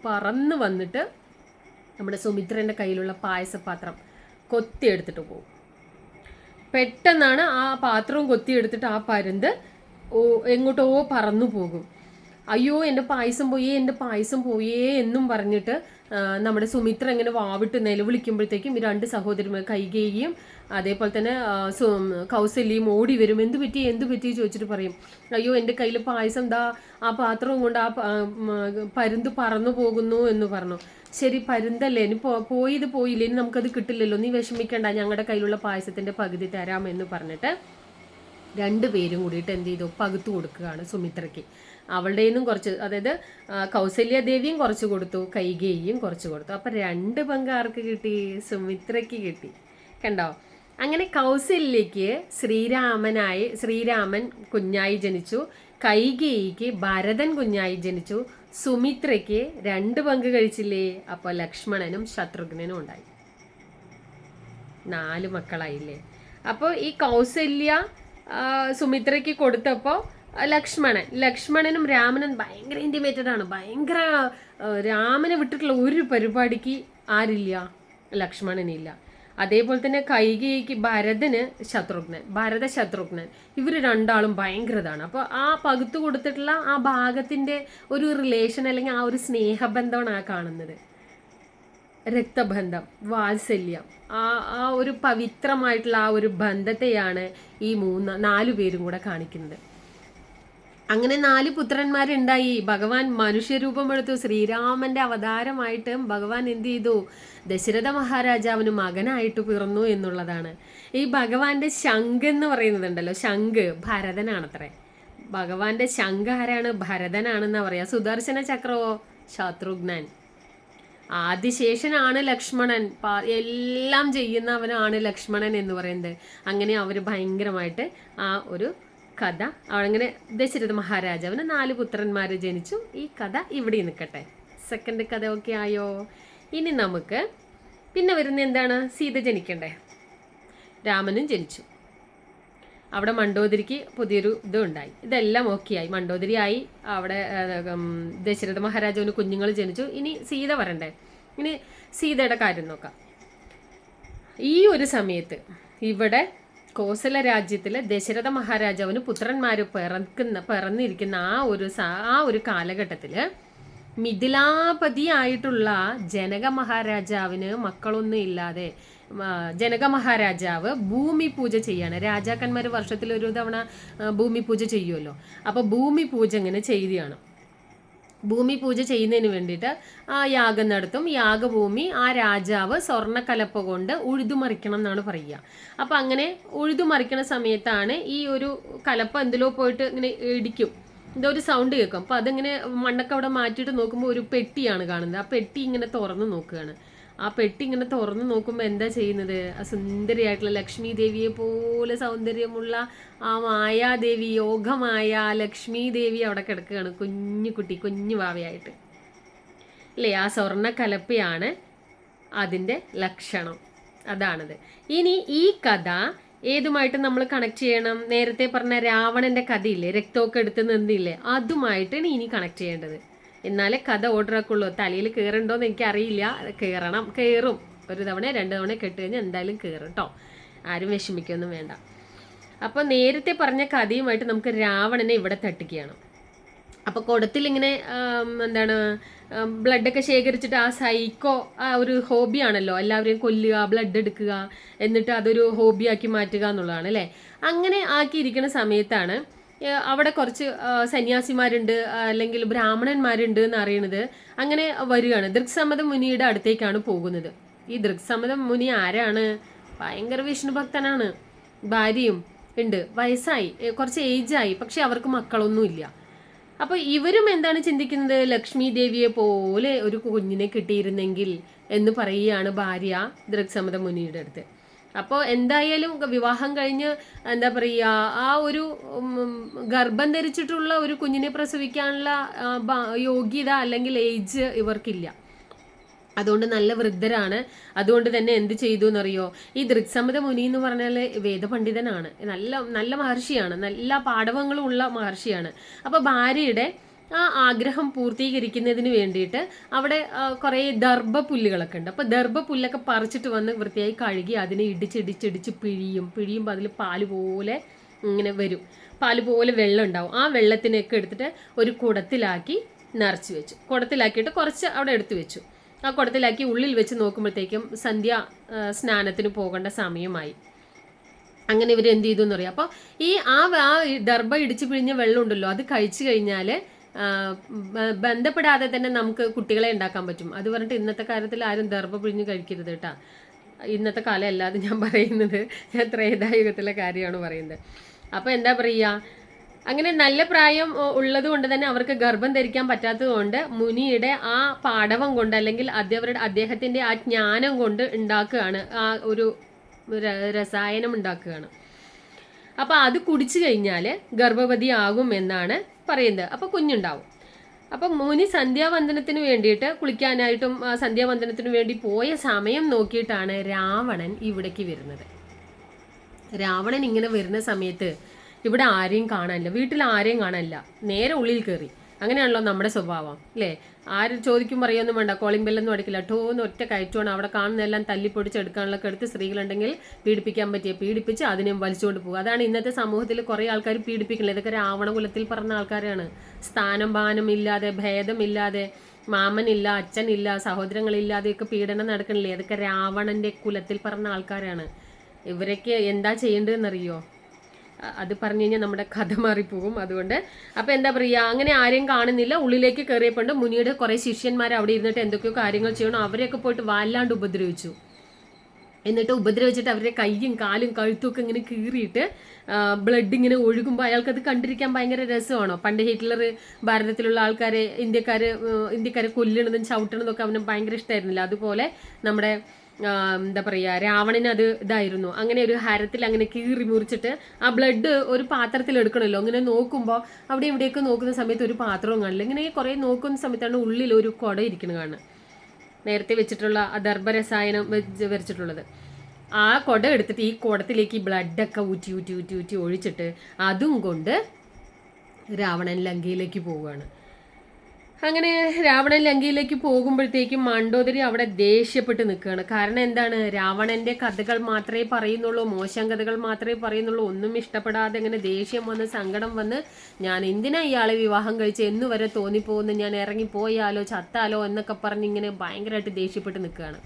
A: പറന്ന് വന്നിട്ട് നമ്മുടെ സുമിത്രൻ്റെ കയ്യിലുള്ള പായസപാത്രം കൊത്തിയെടുത്തിട്ട് പോകും. പെട്ടെന്നാണ് ആ പാത്രവും കൊത്തിയെടുത്തിട്ട് ആ പരുന്ത് എങ്ങോട്ടോ പറന്നു പോകും. അയ്യോ എൻ്റെ പായസം പോയേ എന്നും പറഞ്ഞിട്ട് നമ്മുടെ സുമിത്ര ഇങ്ങനെ വാവിട്ട് നിലവിളിക്കുമ്പോഴത്തേക്കും ഈ 2 സഹോദരിമാർ കൈകേയിയും അതേപോലെ തന്നെ കൗസല്യയും ഓടി വരും. എന്ത് പറ്റി ചോദിച്ചിട്ട് പറയും, അയ്യോ എൻ്റെ കയ്യിൽ പായസം ദാ ആ പാത്രവും കൊണ്ട് ആ പരുന്ത് പറന്നു പോകുന്നു എന്ന് പറഞ്ഞു. ശരി പരുന്തല്ലേ, ഇനി പോയില്ലേ, ഇനി നമുക്കത് കിട്ടില്ലല്ലോ, നീ വിഷമിക്കണ്ട, ഞങ്ങളുടെ കയ്യിലുള്ള പായസത്തിൻ്റെ പകുതി തരാം എന്ന് പറഞ്ഞിട്ട് 2 പേരും കൂടിയിട്ട് എന്ത് ചെയ്തു, പകുത്തു കൊടുക്കുകയാണ് സുമിത്രയ്ക്ക്. അവളുടെ നിന്നും കുറച്ച്, അതായത് കൗസല്യദേവിയും കുറച്ച് കൊടുത്തു, കൈകേയിയും കുറച്ച് കൊടുത്തു. അപ്പം 2 പങ്ക് ആർക്ക് കിട്ടി, സുമിത്രയ്ക്ക് കിട്ടി. കണ്ടോ? അങ്ങനെ കൗസല്യയ്ക്ക് ശ്രീരാമൻ കുഞ്ഞായി ജനിച്ചു, കൈകേയിക്ക് ഭരതൻ കുഞ്ഞായി ജനിച്ചു, സുമിത്രയ്ക്ക് 2 പങ്ക് കഴിച്ചില്ലേ. അപ്പോൾ ലക്ഷ്മണനും ശത്രുഘ്നനും ഉണ്ടായി, 4 മക്കളായില്ലേ. അപ്പോൾ ഈ കൗസല്യ സുമിത്രയ്ക്ക് കൊടുത്തപ്പോൾ ലക്ഷ്മണനും രാമനും ഭയങ്കര ഇൻറ്റിമേറ്റഡ് ആണ്. ഭയങ്കര രാമനെ വിട്ടിട്ടുള്ള ഒരു പരിപാടിക്ക് ആരില്ല, ലക്ഷ്മണനില്ല. അതേപോലെ തന്നെ കൈകേയിക്ക് ഭരത ശത്രുഘ്നൻ ഇവർ 2 ആളും ഭയങ്കരതാണ്. അപ്പോൾ ആ പകുത്തു കൊടുത്തിട്ടുള്ള ആ ഭാഗത്തിൻ്റെ ഒരു റിലേഷൻ അല്ലെങ്കിൽ ആ ഒരു സ്നേഹബന്ധമാണ് ആ കാണുന്നത്. രക്തബന്ധം, വാത്സല്യം, ആ ഒരു പവിത്രമായിട്ടുള്ള ആ ഒരു ബന്ധത്തെയാണ് ഈ 4 പേരും കൂടെ കാണിക്കുന്നത്. അങ്ങനെ 4 പുത്രന്മാരുണ്ടായി. ഭഗവാൻ മനുഷ്യരൂപമെടുത്തു. ശ്രീരാമന്റെ അവതാരമായിട്ട് ഭഗവാൻ എന്ത് ചെയ്തു, ദശരഥ മഹാരാജാവിന് മകനായിട്ട് പിറന്നു എന്നുള്ളതാണ്. ഈ ഭഗവാന്റെ ശംഖ് എന്ന് പറയുന്നതുണ്ടല്ലോ, ശംഖ് ഭരതനാണത്രേ. ഭഗവാന്റെ ശംഖ് ആരാണ്, ഭരതനാണെന്നാ പറയാ. സുദർശന ചക്രവോ ശത്രുഘ്നൻ. ആദിശേഷനാണ് ലക്ഷ്മണൻ, എല്ലാം ചെയ്യുന്നവനാണ് ലക്ഷ്മണൻ എന്ന് പറയുന്നത്. അങ്ങനെ അവർ ഭയങ്കരമായിട്ട് ആ ഒരു കഥ, അങ്ങനെ ദശരഥ മഹാരാജാവിന് 4 പുത്രന്മാർ ജനിച്ചു. ഈ കഥ ഇവിടെ നിൽക്കട്ടെ. സെക്കൻഡ് കഥ ഒക്കെ ആയോ? ഇനി നമുക്ക് പിന്നെ വരുന്ന എന്താണ്, സീത ജനിക്കണ്ടേ. രാമനും ജനിച്ചു. അവിടെ മണ്ഡോദരിക്ക് പുതിയൊരു ഇതുണ്ടായി. ഇതെല്ലാം ഓക്കെ ആയി, മണ്ഡോദരി ആയി. അവിടെ ദശരഥ മഹാരാജാവിന് കുഞ്ഞുങ്ങൾ ജനിച്ചു. ഇനി സീത വരണ്ടേ. ഇനി സീതയുടെ കാര്യം നോക്കാം. ഈ ഒരു ഇവിടെ കോസല രാജ്യത്തിലെ ദശരഥ മഹാരാജാവിന് പുത്രന്മാർ പിറന്നിരിക്കുന്ന ആ ഒരു കാലഘട്ടത്തിൽ മിഥിലാപതിയായിട്ടുള്ള ജനക മഹാരാജാവിന് മക്കളൊന്നും ഇല്ലാതെ ജനക മഹാരാജാവ് ഭൂമി പൂജ ചെയ്യാണ്. രാജാക്കന്മാർ വർഷത്തിൽ ഒരു തവണ ഭൂമി പൂജ ചെയ്യുമല്ലോ. അപ്പോൾ ഭൂമി പൂജ ഇങ്ങനെ ചെയ്യുകയാണ്. ഭൂമി പൂജ ചെയ്യുന്നതിന് വേണ്ടിയിട്ട് ആ യാഗം നടത്തും. യാഗഭൂമി ആ രാജാവ് സ്വർണ്ണക്കലപ്പ കൊണ്ട് ഉഴുതുമറിക്കണം എന്നാണ് പറയുക. അപ്പം അങ്ങനെ ഉഴുതുമറിക്കണ സമയത്താണ് ഈ ഒരു കലപ്പ എന്തിലോ പോയിട്ട് ഇങ്ങനെ ഇടിക്കും, എന്തോ ഒരു സൗണ്ട് കേൾക്കും. അപ്പോൾ അതിങ്ങനെ മണ്ണൊക്കെ അവിടെ മാറ്റിയിട്ട് നോക്കുമ്പോൾ ഒരു പെട്ടിയാണ് കാണുന്നത്. ആ പെട്ടി ഇങ്ങനെ തുറന്ന് നോക്കുകയാണ്. ആ പെട്ടി ഇങ്ങനെ തുറന്ന് നോക്കുമ്പോൾ എന്താ ചെയ്യുന്നത്, ആ സുന്ദരിയായിട്ടുള്ള ലക്ഷ്മി ദേവിയെ പോലെ സൗന്ദര്യമുള്ള ആ മായാദേവി, യോഗമായ ലക്ഷ്മി ദേവി അവിടെ കിടക്കുകയാണ്, കുഞ്ഞു വാവയായിട്ട് അല്ലേ. ആ സ്വർണ്ണ കലപ്പയാണ് അതിൻ്റെ ലക്ഷണം. അതാണത്. ഇനി ഈ കഥ ഏതുമായിട്ട് നമ്മൾ കണക്ട് ചെയ്യണം? നേരത്തെ പറഞ്ഞ രാവണന്റെ കഥയില്ലേ, രക്തമൊക്കെ എടുത്ത് നിന്നില്ലേ, അതുമായിട്ടാണ് ഇനി കണക്ട് ചെയ്യേണ്ടത്. എന്നാലേ കഥ ഓർഡർ ആക്കുള്ളൂ. തലയിൽ കയറുണ്ടോയെന്ന് എനിക്കറിയില്ല. കയറും. 1 തവണ 2 തവണ കെട്ട് കഴിഞ്ഞാൽ എന്തായാലും കയറും കേട്ടോ. ആരും വിഷമിക്കൊന്നും വേണ്ട. അപ്പോൾ നേരത്തെ പറഞ്ഞ കഥയുമായിട്ട് നമുക്ക് രാവണനെ ഇവിടെ തട്ടിക്കുകയാണ്. അപ്പോൾ കുടത്തിൽ ഇങ്ങനെ എന്താണ് ബ്ലഡൊക്കെ ശേഖരിച്ചിട്ട് ആ സൈക്കോ ആ ഒരു ഹോബിയാണല്ലോ, എല്ലാവരെയും കൊല്ലുക, ബ്ലഡ് എടുക്കുക, എന്നിട്ട് അതൊരു ഹോബിയാക്കി മാറ്റുക എന്നുള്ളതാണ് അല്ലേ. അങ്ങനെ ആക്കിയിരിക്കുന്ന സമയത്താണ് അവിടെ കുറച്ച് സന്യാസിമാരുണ്ട് അല്ലെങ്കിൽ ബ്രാഹ്മണന്മാരുണ്ട് എന്ന് അറിയണത്. അങ്ങനെ വരികയാണ്. ദൃക്സമത മുനിയുടെ അടുത്തേക്കാണ് പോകുന്നത്. ഈ ദൃക്സമത മുനി ആരാണ്? ഭയങ്കര വിഷ്ണു ഭക്തനാണ്. ഭാര്യയും ഉണ്ട്, വയസ്സായി, കുറച്ച് ഏജായി, പക്ഷെ അവർക്ക് മക്കളൊന്നുമില്ല. അപ്പോൾ ഇവരും എന്താണ് ചിന്തിക്കുന്നത്? ലക്ഷ്മി ദേവിയെ പോലെ ഒരു കുഞ്ഞിനെ കിട്ടിയിരുന്നെങ്കിൽ എന്ന് പറയുകയാണ് ഭാര്യ ദൃക്സമത മുനിയുടെ അടുത്ത്. അപ്പോൾ എന്തായാലും വിവാഹം കഴിഞ്ഞ് എന്താ പറയുക, ആ ഒരു ഗർഭം ധരിച്ചിട്ടുള്ള ഒരു കുഞ്ഞിനെ പ്രസവിക്കാനുള്ള യോഗ്യത അല്ലെങ്കിൽ ഏജ് ഇവർക്കില്ല. അതുകൊണ്ട് നല്ല വൃദ്ധരാണ്. അതുകൊണ്ട് തന്നെ എന്ത് ചെയ്തു എന്നറിയോ? ഈ ദൃക്സമത മുനി എന്ന് പറഞ്ഞാൽ വേദപണ്ഡിതനാണ്, നല്ല നല്ല മഹർഷിയാണ്, നല്ല പാടവങ്ങളും ഉള്ള മഹർഷിയാണ്. അപ്പോൾ ഭാര്യയുടെ ആ ആഗ്രഹം പൂർത്തീകരിക്കുന്നതിന് വേണ്ടിയിട്ട് അവിടെ കുറേ ദർഭപ്പുല്ലുകളൊക്കെ ഉണ്ട്. അപ്പോൾ ദർഭപ്പുല്ലൊക്കെ പറിച്ചിട്ട് വന്ന് വൃത്തിയായി കഴുകി അതിനെ ഇടിച്ചിടിച്ചിടിച്ച് പിഴിയുമ്പോൾ അതിൽ പാല് പോലെ ഇങ്ങനെ വരും, പാല് പോലെ വെള്ളം ഉണ്ടാവും. ആ വെള്ളത്തിനൊക്കെ എടുത്തിട്ട് ഒരു കുടത്തിലാക്കി നിറച്ച് വെച്ചു. കുടത്തിലാക്കിയിട്ട് കുറച്ച് അവിടെ എടുത്തു വെച്ചു. ആ കുടത്തിലാക്കി ഉള്ളിൽ വെച്ച് നോക്കുമ്പോഴത്തേക്കും സന്ധ്യ സ്നാനത്തിന് പോകേണ്ട സമയമായി. അങ്ങനെ ഇവർ എന്ത് ചെയ്തു എന്നറിയാം. അപ്പോൾ ഈ ദർഭ ഇടിച്ചു പിഴിഞ്ഞ വെള്ളം ഉണ്ടല്ലോ, അത് കഴിച്ചു കഴിഞ്ഞാൽ ബന്ധപ്പെടാതെ തന്നെ നമുക്ക് കുട്ടികളെ ഉണ്ടാക്കാൻ പറ്റും. അത് പറഞ്ഞിട്ട് ഇന്നത്തെ കാര്യത്തിൽ ആരും ദർഭ പിഴിഞ്ഞ് കഴിക്കരുത് കേട്ടാ. ഇന്നത്തെ കാലം അല്ലാതെ ഞാൻ പറയുന്നത്, ഞാൻ ത്രേതായുഗത്തിലെ കാര്യമാണ് പറയുന്നത്. അപ്പോൾ എന്താ പറയുക, അങ്ങനെ നല്ല പ്രായം ഉള്ളത് കൊണ്ട് തന്നെ അവർക്ക് ഗർഭം ധരിക്കാൻ പറ്റാത്തത് കൊണ്ട് മുനിയുടെ ആ പാടവം കൊണ്ട് അല്ലെങ്കിൽ അദ്ദേഹത്തിന്റെ ആ ജ്ഞാനം കൊണ്ട് ഉണ്ടാക്കുകയാണ്, ആ ഒരു രസായനം ഉണ്ടാക്കുകയാണ്. അപ്പോൾ അത് കുടിച്ചു കഴിഞ്ഞാൽ ഗർഭവതി ആകും എന്നാണ് പറയുന്നത്. അപ്പോൾ കുഞ്ഞുണ്ടാവും. അപ്പം മുനി സന്ധ്യാവന്ദനത്തിന് വേണ്ടിയിട്ട് കുളിക്കാനായിട്ടും സന്ധ്യാവന്ദനത്തിന് വേണ്ടി പോയ സമയം നോക്കിയിട്ടാണ് രാവണൻ ഇവിടേക്ക് വരുന്നത്. രാവണൻ ഇങ്ങനെ വരുന്ന സമയത്ത് ഇവിടെ ആരെയും കാണാനില്ല, വീട്ടിൽ ആരെയും കാണാനില്ല. നേരെ ഉള്ളിൽ കയറി. അങ്ങനെയാണല്ലോ നമ്മുടെ സ്വഭാവം അല്ലേ. ആര് ചോദിക്കും പറയുമൊന്നും വേണ്ട, കോളിംഗ് ബെല്ലൊന്നും അടിക്കില്ല, ടോന്ന് ഒറ്റ കയറ്റുവാണ്. അവിടെ കാണുന്നതെല്ലാം തല്ലിപ്പൊടിച്ചെടുക്കാനുള്ളൊക്കെ എടുത്ത് സ്ത്രീകളുണ്ടെങ്കിൽ പീഡിപ്പിക്കാൻ പീഡിപ്പിച്ച് അതിനെ വലിച്ചുകൊണ്ട് പോകുക. അതാണ് ഇന്നത്തെ സമൂഹത്തിൽ കുറേ ആൾക്കാർ പീഡിപ്പിക്കുന്നത്. ഇതൊക്കെ രാവണകുലത്തിൽ പറഞ്ഞ ആൾക്കാരാണ്. സ്ഥാനം മാനം ഇല്ലാതെ, ഭേദമില്ലാതെ, മാമനില്ല, അച്ഛനില്ല, സഹോദരങ്ങളില്ലാതെയൊക്കെ പീഡനം നടക്കണില്ലേ? അതൊക്കെ രാവണന്റെ കുലത്തിൽ പറഞ്ഞ ആൾക്കാരാണ്. ഇവരൊക്കെ എന്താ ചെയ്യേണ്ടതെന്നറിയോ? അത് പറഞ്ഞു കഴിഞ്ഞാൽ നമ്മുടെ കഥ മാറിപ്പോകും. അതുകൊണ്ട് അപ്പോൾ എന്താ പറയുക, അങ്ങനെ ആരെയും കാണുന്നില്ല. ഉള്ളിലേക്ക് കയറിയപ്പോണ്ട് മുനിയുടെ കുറേ ശിഷ്യന്മാർ അവിടെ ഇരുന്നിട്ട് എന്തൊക്കെയോ കാര്യങ്ങൾ ചെയ്യണം. അവരെയൊക്കെ പോയിട്ട് വല്ലാണ്ട് ഉപദ്രവിച്ചു. എന്നിട്ട് ഉപദ്രവിച്ചിട്ട് അവരുടെ കൈയും കാലും കഴുത്തും ഒക്കെ ഇങ്ങനെ കീറിയിട്ട് ബ്ലഡ് ഇങ്ങനെ ഒഴുകുമ്പോൾ അയാൾക്കത് കണ്ടിരിക്കാൻ ഭയങ്കര രസമാണോ? പണ്ട് ഹിറ്റ്ലർ ഭാരതത്തിലുള്ള ആൾക്കാരെ ഇന്ത്യക്കാരെ കൊല്ലണതും ചവിട്ടണതൊക്കെ അവന് ഭയങ്കര ഇഷ്ടമായിരുന്നില്ല. അതുപോലെ നമ്മുടെ എന്താ പറയുക, രാവണന് അത് ഇതായിരുന്നു. അങ്ങനെ ഒരു ഹരത്തിൽ അങ്ങനെ കീറി മുറിച്ചിട്ട് ആ ബ്ലഡ് ഒരു പാത്രത്തിൽ എടുക്കണമല്ലോ. അങ്ങനെ നോക്കുമ്പോൾ അവിടെ ഇവിടെയൊക്കെ നോക്കുന്ന സമയത്ത് ഒരു പാത്രവും കാണില്ല. ഇങ്ങനെ കുറേ നോക്കുന്ന സമയത്താണ് ഉള്ളിൽ ഒരു കുട ഇരിക്കുന്നത് കാണുന്നത്, നേരത്തെ വെച്ചിട്ടുള്ള ആ ദർഭരസായനം വെച്ചിട്ടുള്ളത്. ആ കുട എടുത്തിട്ട് ഈ കുടത്തിലേക്ക് ഈ ബ്ലഡൊക്കെ ഊറ്റി ഊറ്റി ഊറ്റി ഊറ്റി ഒഴിച്ചിട്ട് അതും കൊണ്ട് രാവണൻ ലങ്കയിലേക്ക് പോവുകയാണ്. അങ്ങനെ രാവണൻ ലങ്കയിലേക്ക് പോകുമ്പോഴത്തേക്കും മണ്ഡോദരി അവിടെ ദേഷ്യപ്പെട്ട് നിൽക്കുകയാണ്. കാരണം എന്താണ്, രാവണന്റെ കഥകൾ മാത്രമേ പറയുന്നുള്ളൂ, മോശം കഥകൾ മാത്രമേ പറയുന്നുള്ളൂ. ഒന്നും ഇഷ്ടപ്പെടാതെ അങ്ങനെ ദേഷ്യം വന്ന് സങ്കടം വന്ന് ഞാൻ എന്തിനാ ഇയാളെ വിവാഹം കഴിച്ച് എന്ന് വരെ തോന്നിപ്പോകുന്നു, ഞാൻ ഇറങ്ങിപ്പോയാലോ ചത്താലോ എന്നൊക്കെ പറഞ്ഞ് ഇങ്ങനെ ഭയങ്കരമായിട്ട് ദേഷ്യപ്പെട്ട് നിൽക്കുകയാണ്.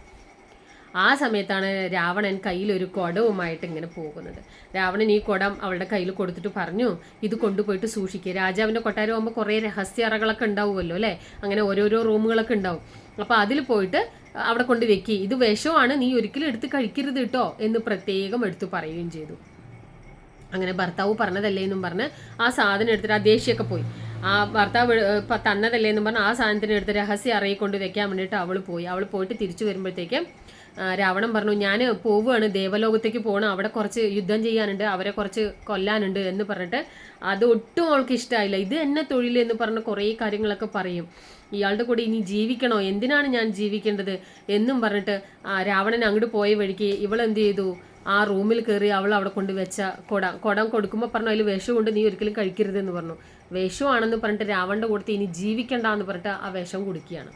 A: ആ സമയത്താണ് രാവണൻ കയ്യിലൊരു കുടവുമായിട്ട് ഇങ്ങനെ പോകുന്നത്. രാവണൻ ഈ കുടം അവളുടെ കയ്യിൽ കൊടുത്തിട്ട് പറഞ്ഞു, ഇത് കൊണ്ടുപോയിട്ട് സൂക്ഷിക്കുക. രാജാവിൻ്റെ കൊട്ടാരം ആകുമ്പോൾ കുറേ രഹസ്യ അറകളൊക്കെ ഉണ്ടാവുമല്ലോ അല്ലേ, അങ്ങനെ ഓരോരോ റൂമുകളൊക്കെ ഉണ്ടാവും. അപ്പോൾ അതിൽ പോയിട്ട് അവിടെ കൊണ്ട് വെക്കി, ഇത് വിഷമാണ്, നീ ഒരിക്കലും എടുത്ത് കഴിക്കരുത് കേട്ടോ എന്ന് പ്രത്യേകം എടുത്തു പറയുകയും ചെയ്തു. അങ്ങനെ ഭർത്താവ് പറഞ്ഞതല്ലേ എന്നും പറഞ്ഞ് ആ സാധനം എടുത്തിട്ട് ആ ദേഷ്യമൊക്കെ പോയി. ആ ഭർത്താവ് തന്നതല്ലേ എന്നും പറഞ്ഞ് ആ സാധനത്തിന് എടുത്ത് രഹസ്യ അറയിൽ കൊണ്ട് വെക്കാൻ വേണ്ടിയിട്ട് അവൾ പോയിട്ട് തിരിച്ചു വരുമ്പോഴത്തേക്കും രാവണൻ പറഞ്ഞു, ഞാൻ പോവുകയാണ്, ദേവലോകത്തേക്ക് പോകണം, അവിടെ കുറച്ച് യുദ്ധം ചെയ്യാനുണ്ട്, അവരെ കുറച്ച് കൊല്ലാനുണ്ട് എന്ന് പറഞ്ഞിട്ട് അത് ഒട്ടും അവൾക്ക് ഇഷ്ടമായില്ല. ഇത് എന്നെ തൊഴിൽ എന്ന് പറഞ്ഞ് കുറേ കാര്യങ്ങളൊക്കെ പറയും. ഇയാളുടെ കൂടെ ഇനി ജീവിക്കണോ, എന്തിനാണ് ഞാൻ ജീവിക്കേണ്ടത് എന്നും പറഞ്ഞിട്ട് രാവണൻ അങ്ങോട്ട് പോയ വഴിക്ക് ഇവളെന്ത് ചെയ്തു, ആ റൂമിൽ കയറി അവൾ അവിടെ കൊണ്ട് വെച്ച കുടം കൊടുക്കുമ്പോൾ പറഞ്ഞു, അതിൽ വിഷമുണ്ട്, നീ ഒരിക്കലും കഴിക്കരുതെന്ന് പറഞ്ഞു. വിഷമാണെന്ന് പറഞ്ഞിട്ട് രാവണൻ്റെ കൂടത്തിൽ ഇനി ജീവിക്കണ്ട എന്ന് പറഞ്ഞിട്ട് ആ വിഷം കുടിക്കുകയാണ്.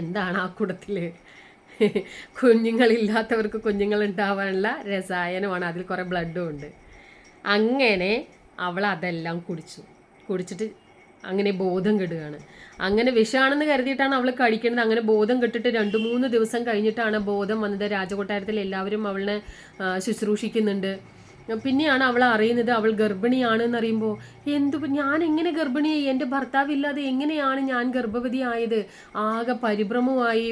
A: എന്താണ് ആ കുടത്തിൽ? കുഞ്ഞുങ്ങളില്ലാത്തവർക്ക് കുഞ്ഞുങ്ങൾ ഉണ്ടാവാനുള്ള രസായനമാണ്, അതിൽ കുറേ ബ്ലഡും ഉണ്ട്. അങ്ങനെ അവൾ അതെല്ലാം കുടിച്ചിട്ട് അങ്ങനെ ബോധം കെടുകയാണ്. അങ്ങനെ വിഷാണെന്ന് കരുതിയിട്ടാണ് അവൾ കഴിക്കുന്നത്. അങ്ങനെ ബോധം കെട്ടിട്ട് 2-3 ദിവസം കഴിഞ്ഞിട്ടാണ് ബോധം വന്നത്. രാജകൊട്ടാരത്തിൽ എല്ലാവരും അവളെ ശുശ്രൂഷിക്കുന്നുണ്ട്. പിന്നെയാണ് അവൾ അറിയുന്നത് അവൾ ഗർഭിണിയാണെന്ന് അറിയുമ്പോൾ, ഞാൻ എങ്ങനെ ഗർഭിണിയായി, എൻ്റെ ഭർത്താവില്ലാതെ എങ്ങനെയാണ് ഞാൻ ഗർഭവതിയായത്? ആകെ പരിഭ്രമമായി,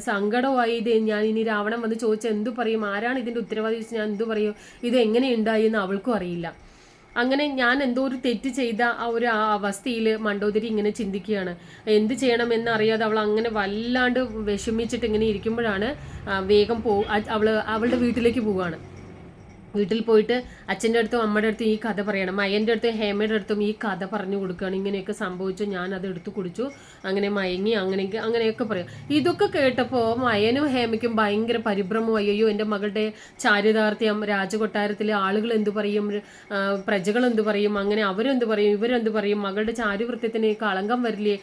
A: സങ്കടമായി. ഞാൻ ഇനി രാവണൻ വന്ന് ചോദിച്ചാൽ എന്തു പറയും, ആരാണ് ഇതിൻ്റെ ഉത്തരവാദി, ഞാൻ എന്തു പറയും, ഇത് എങ്ങനെ ഉണ്ടായി എന്ന് അവൾക്കും അറിയില്ല. അങ്ങനെ ഞാൻ എന്തോ ഒരു തെറ്റ് ചെയ്ത ആ ഒരു അവസ്ഥയിൽ മണ്ടോദരി ഇങ്ങനെ ചിന്തിക്കുകയാണ്. എന്ത് ചെയ്യണമെന്ന് അറിയാതെ അവൾ അങ്ങനെ വല്ലാണ്ട് വിഷമിച്ചിട്ട് ഇങ്ങനെ ഇരിക്കുമ്പോഴാണ് വേഗം അവളുടെ വീട്ടിലേക്ക് പോവുകയാണ്. വീട്ടിൽ പോയിട്ട് അച്ഛൻ്റെ അടുത്തും അമ്മയുടെ അടുത്തും ഈ കഥ പറയണം. മയൻ്റെ അടുത്തും ഹേമയുടെ അടുത്തും ഈ കഥ പറഞ്ഞു കൊടുക്കുകയാണ്. ഇങ്ങനെയൊക്കെ സംഭവിച്ചു, ഞാൻ അത് എടുത്തു കുടിച്ചു, അങ്ങനെ മയങ്ങി, അങ്ങനെയൊക്കെ പറയും. ഇതൊക്കെ കേട്ടപ്പോൾ മയനും ഹേമയ്ക്കും ഭയങ്കര പരിഭ്രമമായി. അയ്യോ, എൻ്റെ മകളുടെ ചാരിതാർത്ഥ്യം, രാജകൊട്ടാരത്തിലെ ആളുകൾ എന്തു പറയും, പ്രജകൾ എന്തു പറയും, അങ്ങനെ അവരെന്ത് പറയും, ഇവരെന്ത് പറയും, മകളുടെ ചാരിവൃത്യത്തിന് കളങ്കം വരില്ലേ,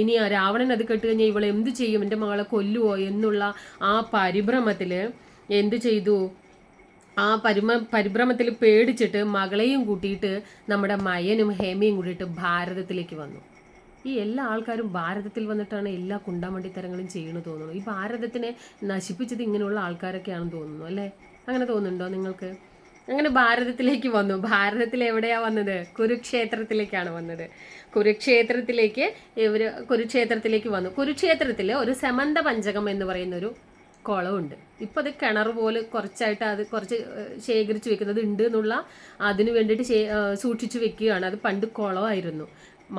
A: ഇനി രാവണൻ അത് കേട്ട് കഴിഞ്ഞാൽ ഇവളെ എന്ത് ചെയ്യും, എൻ്റെ മകളെ കൊല്ലുവോ എന്നുള്ള ആ പരിഭ്രമത്തിൽ എന്തു ചെയ്തു, ആ പരിഭ്രമത്തിൽ പേടിച്ചിട്ട് മകളെയും കൂട്ടിയിട്ട് നമ്മുടെ മയനും ഹേമയും കൂടിയിട്ട് ഭാരതത്തിലേക്ക് വന്നു. ഈ എല്ലാ ആൾക്കാരും ഭാരതത്തിൽ വന്നിട്ടാണ് എല്ലാ കുണ്ടാമണ്ടിത്തരങ്ങളും ചെയ്യണമെന്ന് തോന്നുന്നു. ഈ ഭാരതത്തിനെ നശിപ്പിച്ചത് ഇങ്ങനെയുള്ള ആൾക്കാരൊക്കെയാണെന്ന് തോന്നുന്നു, അല്ലേ? അങ്ങനെ തോന്നുന്നുണ്ടോ നിങ്ങൾക്ക്? അങ്ങനെ ഭാരതത്തിലേക്ക് വന്നു. ഭാരതത്തിൽ എവിടെയാ വന്നത്? കുരുക്ഷേത്രത്തിലേക്കാണ് വന്നത്. കുരുക്ഷേത്രത്തിലേക്ക് വന്നു. കുരുക്ഷേത്രത്തിൽ ഒരു സമന്ത പഞ്ചകം എന്ന് പറയുന്നൊരു കുളമുണ്ട്. ഇപ്പം അത് കിണർ പോലെ കുറച്ചായിട്ട് അത് കുറച്ച് ശേഖരിച്ച് വെക്കുന്നത് ഉണ്ട് എന്നുള്ള അതിന് വേണ്ടിയിട്ട് സൂക്ഷിച്ചു വെക്കുകയാണ്. അത് പണ്ട് കുളമായിരുന്നു.